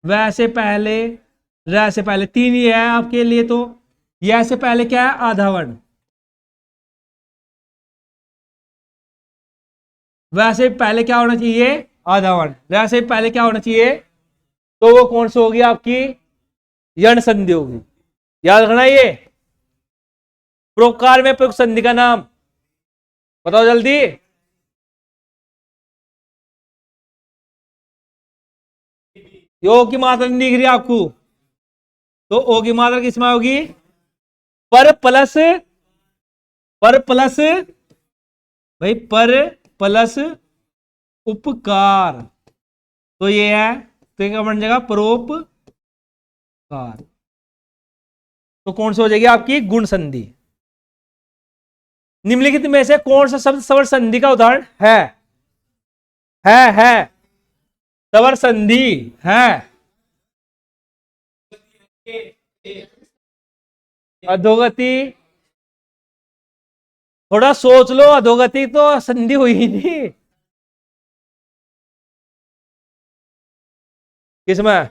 वह से पहले, रह से पहले। 3 ही है आपके लिए। तो यह से पहले क्या है? आधा वर्ण। वैसे पहले क्या होना चाहिए? आधा वर्ण। वैसे पहले क्या होना चाहिए? तो वो कौन सी होगी आपकी? यण संधि होगी। याद रखना ये। प्रोकार में प्रयुक्त संधि का नाम बताओ जल्दी। यो की मात्रा नहीं दिख रही आपको? तो ओ की मात्रा किसमें होगी? पर प्लस, पर प्लस, भाई पर प्लस उपकार। तो ये है, तो क्या बन जाएगा? परोपकार। तो कौन सी हो जाएगी आपकी? गुण संधि। निम्नलिखित में से कौन सा शब्द स्वर संधि का उदाहरण है? है स्वर संधि है। अधोगति। थोड़ा सोच लो, अधोगति तो संधि हुई ही नहीं। किसमें?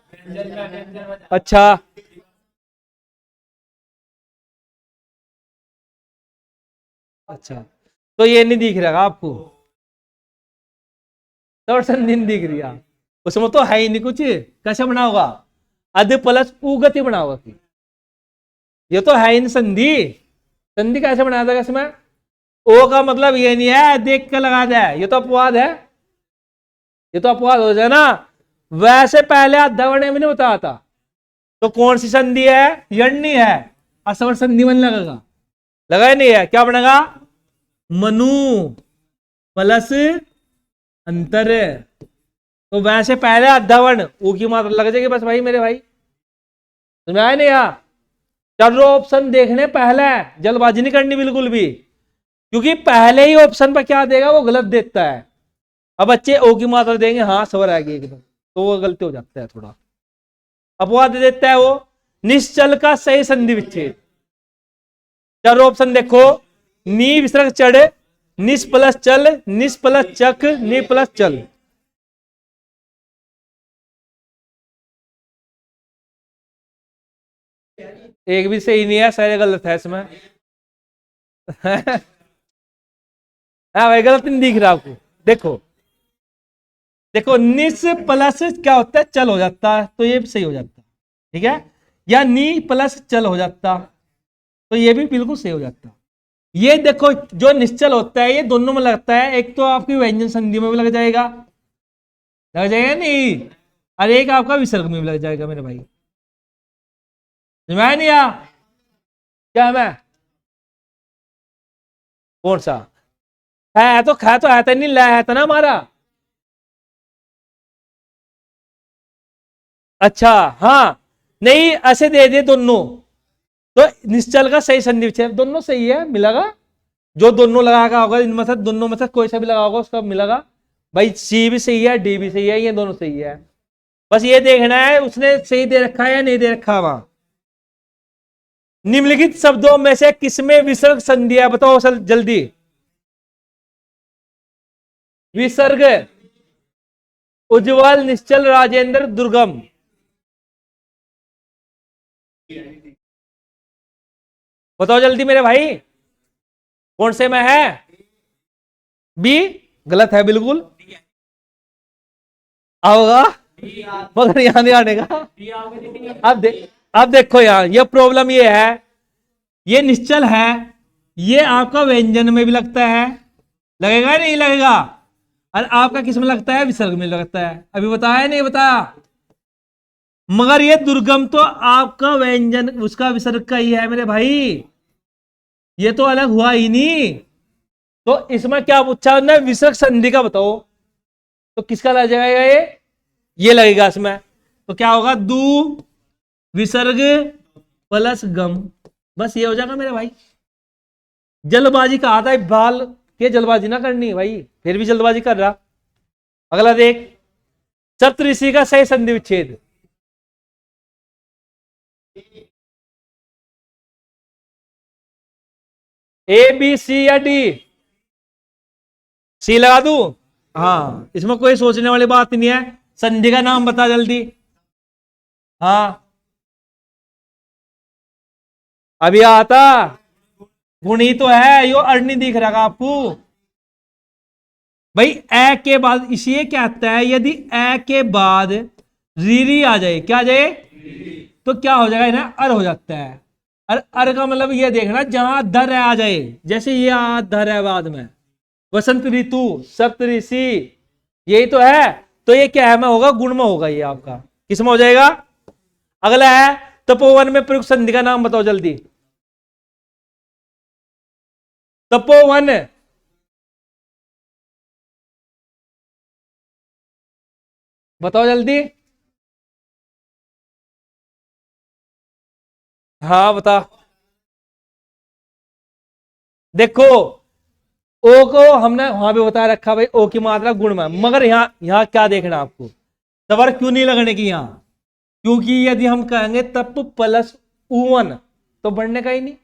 अच्छा, अच्छा, तो ये नहीं दिख रहा आपको? स्वर संधि नहीं दिख रही है उसमें, तो है ही नहीं कुछ। कैसे बना होगा? अध प्लस उगति बना होगा। ये तो है ही नहीं संधि। संधि कैसे बनाया था इसमें? ओ का मतलब ये नहीं है देख के लगा जाए, ये तो अपवाद है। ये तो अपवाद हो जाए ना। वैसे पहले अध्यावर्ण में नहीं बताया था। तो कौन सी संधि है? यण्णी है। असवर संधि बन लगेगा? लगा ही नहीं है। क्या बनेगा? मनु प्लस अंतर। तो वैसे पहले अध्यावर्ण ऊ की मात्रा लग जाएगी बस भाई मेरे भाई। समझ आया नहीं? यार चारों ऑप्शन देखने पहले, जल्दबाजी नहीं करनी बिल्कुल भी, क्योंकि पहले ही ऑप्शन पर क्या देगा वो गलत देता है। अब बच्चे ओ की मात्रा देंगे, हाँ स्वर आएगी एकदम, तो वो गलती हो जाता है थोड़ा, अपवाद दे देता है वो। निश्चल का सही संधि विच्छेद। चारों ऑप्शन देखो। नी विसर्ग चढ़, निस प्लस चल, निस प्लस चक, नी प्लस चल। एक भी सही नहीं है, सारे गलत है इसमें। हाँ भाई, गलत नहीं दिख रहा आपको? देखो देखो, निस प्लस क्या होता है? चल हो जाता है, तो ये भी सही हो जाता है। ठीक है? या नी प्लस चल हो जाता, तो ये भी बिल्कुल सही हो जाता। ये देखो, जो निश्चल होता है ये दोनों में लगता है। एक तो आपकी व्यंजन संधि में भी लग जाएगा, लग जाएगा नहीं, और एक आपका विसर्ग में भी लग जाएगा मेरे भाई। समझ नहीं आया? क्या मैं कौन सा है? तो खा तो है तो नहीं लाया है था ना हमारा। अच्छा, हाँ, नहीं ऐसे दे दे दोनों, तो निश्चल का सही संधि विच्छेद दोनों सही है, मिलेगा। जो दोनों लगा होगा इनमें से, दोनों में से कोई सा भी लगा होगा उसका मिलेगा भाई। सी भी सही है, डी भी सही है, ये दोनों सही है। बस ये देखना है उसने सही दे रखा है या नहीं दे रखा वहां। निम्नलिखित शब्दों में से किसमें विसर्ग संधि है? बताओ जल्दी। विसर्ग। उज्जवल, निश्चल, राजेंद्र, दुर्गम। बताओ जल्दी मेरे भाई, कौन से में है? बी गलत है बिल्कुल। आओगा मगर यहां नहीं आने का। अब देखो यार, ये प्रॉब्लम ये है, ये निश्चल है, ये आपका व्यंजन में भी लगता है, लगेगा नहीं लगेगा? और आपका किस में लगता है? विसर्ग में लगता है। अभी बताया नहीं बताया? मगर ये दुर्गम तो आपका व्यंजन उसका विसर्ग का ही है मेरे भाई, ये तो अलग हुआ ही नहीं। तो इसमें क्या पूछा ना, विसर्ग संधि का बताओ, तो किसका लग जाएगा ये लगेगा इसमें। तो क्या होगा, दू विसर्ग प्लस गम, बस ये हो जाएगा मेरे भाई। जल्दबाजी कहा था बाल के, जल्दबाजी ना करनी है भाई, फिर भी जल्दबाजी कर रहा। अगला देख, सप्तऋषि का सही संधि विच्छेद। ए बी सी या डी? सी लगा दू? हाँ, इसमें कोई सोचने वाली बात नहीं है। संधि का नाम बता जल्दी। हाँ, अभी आता गुणी तो है, यो अर्णी दिख रहा है आपको भाई। ए के बाद इसे कहता है, यदि ए के बाद रीरी आ जाए, क्या आ जाए, तो क्या हो जाएगा ना, अर हो जाता है। अर का मतलब ये देखना, जहां धर आ जाए, जैसे ये धर है बाद में, वसंत ऋतु, सप्त ऋषि, यही तो है। तो ये क्या है में होगा, गुण में होगा, ये आपका किस में हो जाएगा। अगला है, तपोवन में प्रयुक्त संधि का नाम बताओ जल्दी। तपोवन, बताओ जल्दी। हाँ बता। देखो, ओ को हमने वहां पे बता रखा भाई, ओ की मात्रा गुण में, मगर यहां यहां क्या देखना आपको, तवर क्यों नहीं लगने की यहां, क्योंकि यदि हम कहेंगे तप प्लस वन, तो बढ़ने का ही नहीं,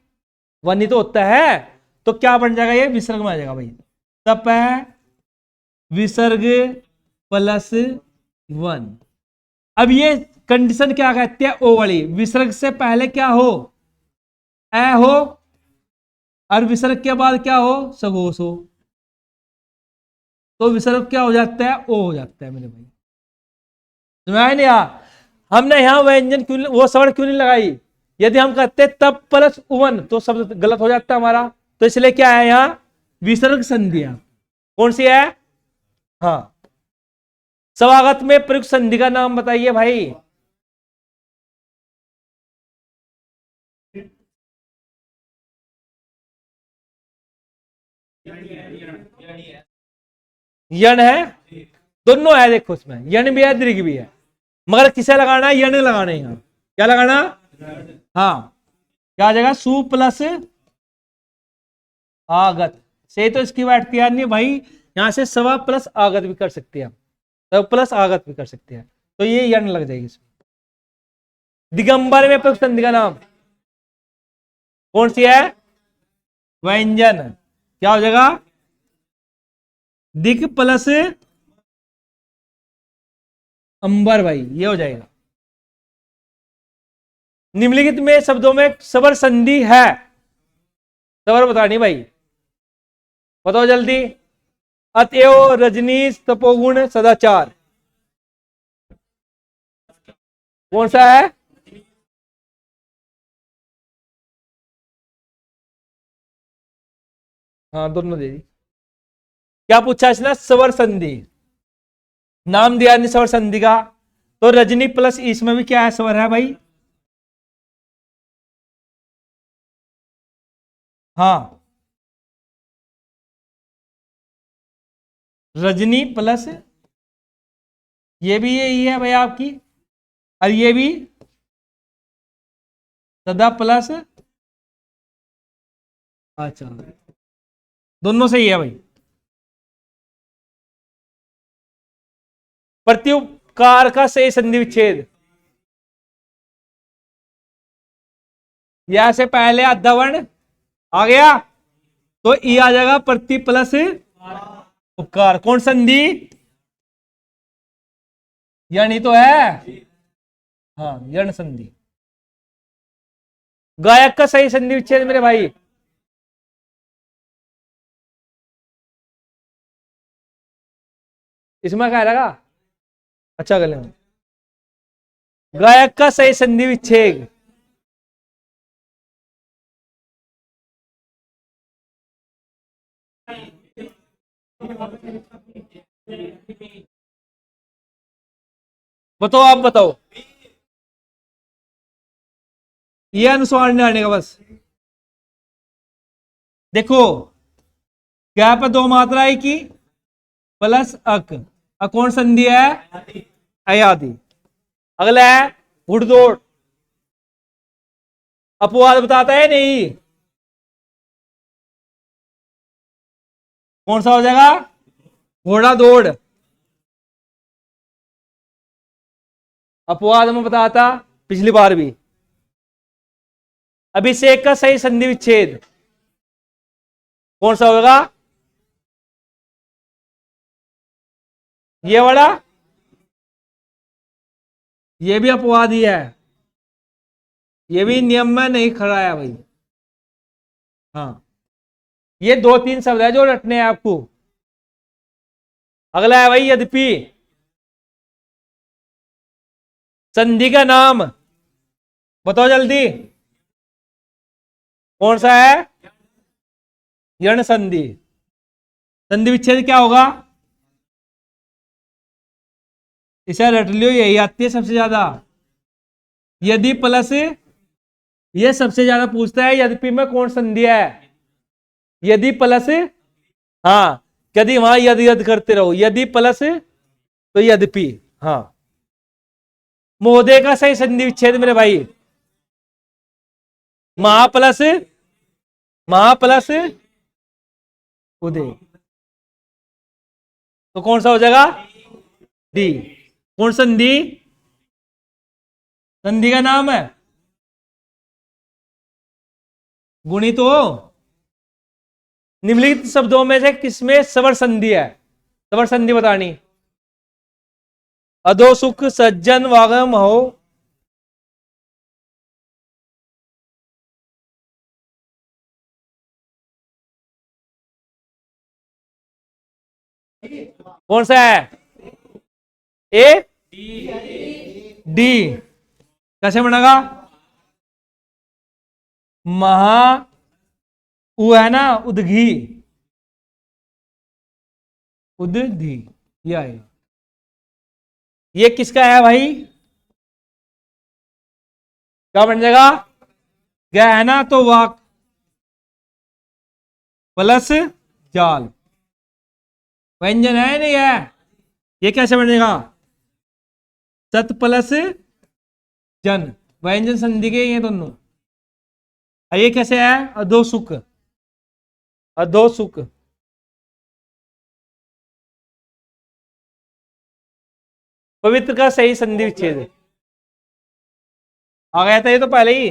वन ही तो होता है। तो क्या बन जाएगा, ये विसर्ग में आ जाएगा भाई। तप है विसर्ग प्लस वन। अब ये कंडीशन क्या कहती है, ओ वाली, विसर्ग से पहले क्या हो, ए हो, और विसर्ग के बाद क्या हो, सगोस हो। तो विसर्ग क्या हो जाता है, ओ हो जाता है मेरे भाई। समझ नहीं आ, हमने यहां व्यंजन क्यों, वो स्वर क्यों नहीं लगाई। यदि हम कहते तब प्लस उवन, तो शब्द गलत हो जाता है हमारा। तो इसलिए क्या है यहां, विसर्ग संधियां कौन सी है। हाँ, स्वागत में प्रयुक्त संधि का नाम बताइए भाई। यण है, दोनों है, देखो इसमें यण भी है दीर्घ भी है, मगर किसे लगाना है, यण लगाना है। यहाँ क्या लगाना, हाँ, क्या आ जाएगा, सु प्लस आगत से, तो इसकी बात तैयार नहीं भाई। यहां से सवा प्लस आगत भी कर सकते हैं हम, सब प्लस आगत भी कर सकते हैं, तो ये यण लग जाएगी इसमें। दिगंबर में प्रयुक्त संधि का नाम कौन सी है, व्यंजन, क्या हो जाएगा, दिग प्लस अंबर भाई, ये हो जाएगा। निम्नलिखित में शब्दों में सवर संधि है, सवर बतानी भाई, बताओ जल्दी। अतएव रजनीश तपोगुण सदाचार, कौन सा है। हाँ दोनों दे दी। क्या पूछा इसने, स्वर संधि, नाम दिया नहीं स्वर संधि का। तो रजनी प्लस इसमें भी क्या है, स्वर है भाई। हाँ, रजनी प्लस, ये भी यही है भाई आपकी, और ये भी सदा प्लस, अच्छा, दोनों सही है भाई। प्रत्युपकार का सही संधि विच्छेद, या से पहले अद्धवर्ण आ गया, तो ई आ जाएगा प्रति प्लस उपकार, कौन संधि, यानी तो है, हाँ यण संधि। गायक का सही संधि विच्छेद मेरे भाई, इसमें क्या लगा, अच्छा गले में, गायक का सही संधि विच्छेद, बताओ, आप बताओ। ये अनुस्वार नहीं आने का बस। देखो क्या पे दो मात्रा है की प्लस अक, कौन संधि है? अयादि। अगला है घुड़दौड़, अपवाद बताता है नहीं, कौन सा हो जाएगा? घोड़ा दौड़। अपवाद में बताता पिछली बार भी। अभिषेक का सही संधि विच्छेद कौन सा होगा? ये वाला, ये भी अपवाद ही है, ये भी नियम में नहीं खड़ा है भाई। हाँ, ये दो तीन शब्द है जो रटने हैं आपको। अगला है भाई यद्यपि, संधि का नाम बताओ जल्दी, कौन सा है? यण संधि। संधि विच्छेद क्या होगा? इसे रट लियो, यही आती है सबसे ज्यादा। यदि प्लस, ये सबसे ज्यादा पूछता है यद्यपि में कौन संधि है। यदि प्लस, हाँ, यदि वहां यद यद करते रहो, यदि प्लस तो यद्यपि। हाँ, महोदय का सही संधि विच्छेद मेरे भाई, महा प्लस, महा प्लस उदय, तो कौन सा हो जाएगा? डी। कौन संधि? संधि का नाम है गुणित हो। निम्नलिखित शब्दों में से किसमें सवर संधि है? सवर संधि बतानी। अधो सुख सज्जन वागम हो, कौन सा है? A D. कैसे बनेगा? महा उ है ना, उदघी, उदधी, ये किसका है भाई? क्या बन जाएगा? क्या है ना, तो वाक प्लस जाल, व्यंजन है नहीं है? ये कैसे बनेगा? सत प्लस जन, व्यंजन संधि के ये दोनों। ये कैसे है? अधो सुख, अधो सुख। पवित्र का सही संधि विच्छेद आ गया था ये तो पहले ही।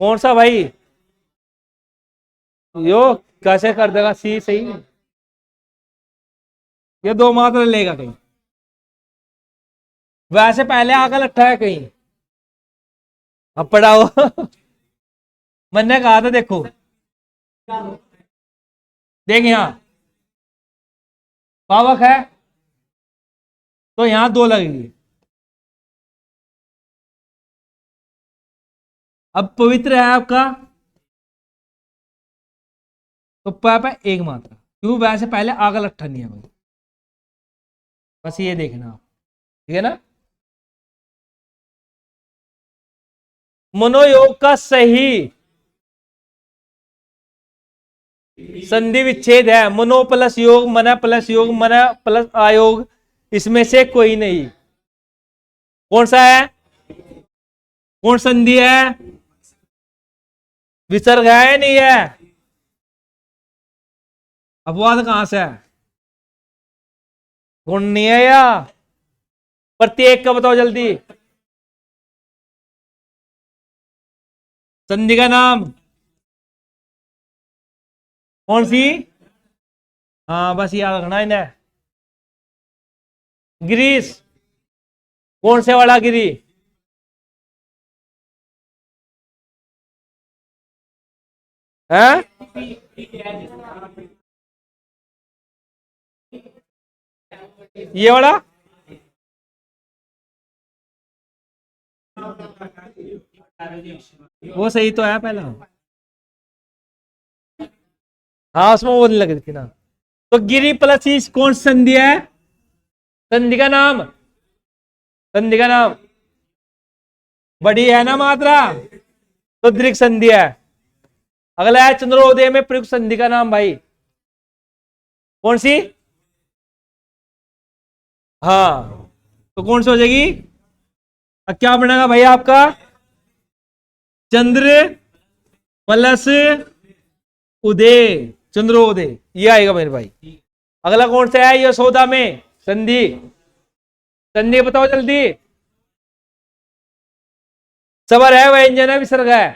कौन सा भाई? यो कैसे कर देगा? सी सही, ये दो मात्र लेगा कहीं, वैसे पहले आकर लट्ठा है कहीं। अब पढ़ाओ। मैंने कहा था देखो, देख यहां पावक है तो यहां दो लगेगी। अब पवित्र है आपका तो पाप है एक मात्रा, क्यों? वैसे पहले आगा लट्ठा नहीं है भाई, बस ये देखना आप, ठीक है ना? मनोयोग का सही संधि विच्छेद है मनो प्लस योग, मना प्लस योग, मना प्लस आयोग, इसमें से कोई नहीं। कौन सा है? कौन संधि है? विसर्ग है नहीं है? अपवाद कहां से है? गुण नहीं है या प्रत्येक का बताओ जल्दी, संधि का नाम कौन सी? हाँ बस याद रखना इन्हें। गिरीश, कौन से वाला गिरी? है ये वाला? वो सही तो है पहला। हाँ उसमें वो नहीं लग रही थी ना। तो गिरी प्लस कौन सी संधि है? संधि का नाम, संधि का नाम बड़ी है ना मात्रा, तो दीर्घ संधि है। अगला है चंद्रोदय में प्रयुक्त संधि का नाम भाई, कौन सी? हाँ, तो कौन सी हो जाएगी? अब क्या बनेगा भाई आपका? चंद्र प्लस उदय, चंद्रोदय, ये आएगा मेरे भाई। अगला कौन सा है यशोदा में संधि? संधि बताओ जल्दी। सबर है, व्यंजन है, विसर्ग है?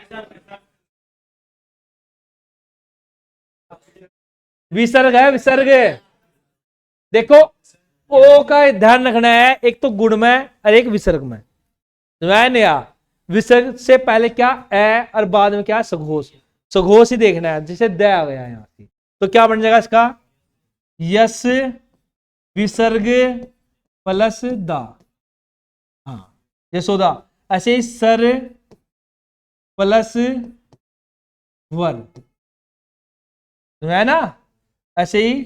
विसर्ग है, विसर्ग। देखो ओ का ध्यान रखना है, एक तो गुण में और एक विसर्ग में। नया विसर्ग से पहले क्या है और बाद में क्या है? सघोष। सघोष ही देखना है, जैसे द आ गया यहाँ से, तो क्या बन जाएगा इसका? यस विसर्ग प्लस दा। हाँ, यशोदा। ऐसे ही सर प्लस वर, है ना? ऐसे ही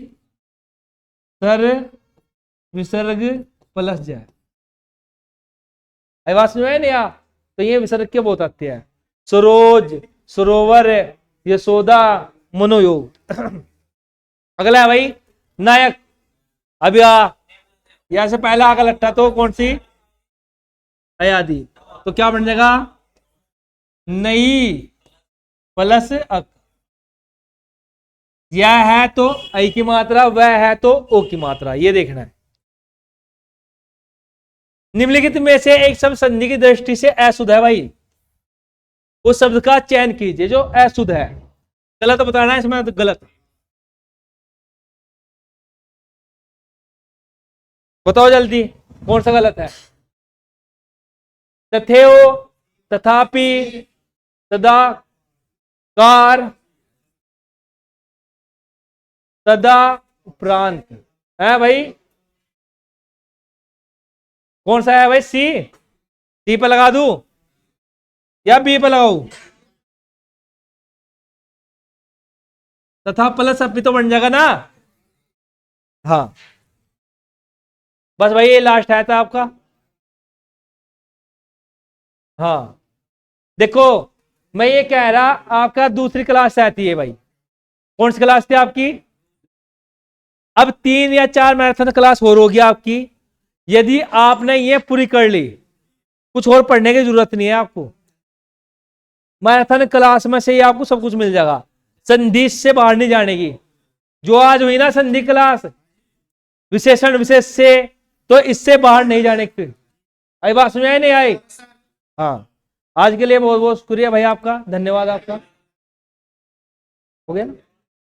सर विसर्ग प्लस जय। बात समझ में नहीं आ? तो ये विसर्ग के बहुत आते हैं, सरोज, सरोवर, यशोदा, मनोयोग। अगला है भाई नायक। अब यहां से पहला आगा लट्टा तो कौन सी? अयादी। तो क्या बन जाएगा? नई प्लस अक। यह है तो ऐ की मात्रा, वह है तो ओ की मात्रा, ये देखना है। निम्नलिखित में से एक शब्द संधि की दृष्टि से अशुद्ध है भाई, उस शब्द का चयन कीजिए जो अशुद्ध है। गलत बताना है इसमें, तो गलत बताओ जल्दी, कौन सा गलत है? तथेओ, तथापि, तदा, कार, तदा, उपरांत है भाई। कौन सा है भाई? सी पे लगा दूं या बी पे लगाऊं? तथा प्लस अपी तो बन जाएगा ना। हाँ, बस भाई ये लास्ट आया था आपका। हाँ देखो, मैं ये कह रहा, आपका दूसरी क्लास आती है भाई। कौन सी क्लास थी आपकी? अब 3 या 4 मैराथन क्लास और होगी आपकी। यदि आपने ये पूरी कर ली, कुछ और पढ़ने की जरूरत नहीं है आपको। मैराथन क्लास में से ही आपको सब कुछ मिल जाएगा, संधि से बाहर नहीं जाने की। जो आज हुई ना संधि क्लास विशेषण विशेष से, तो इससे बाहर नहीं जाने की। आई बात समझ नहीं आई? हाँ, आज के लिए बहुत बहुत शुक्रिया भाई आपका, धन्यवाद आपका। हो गया ना?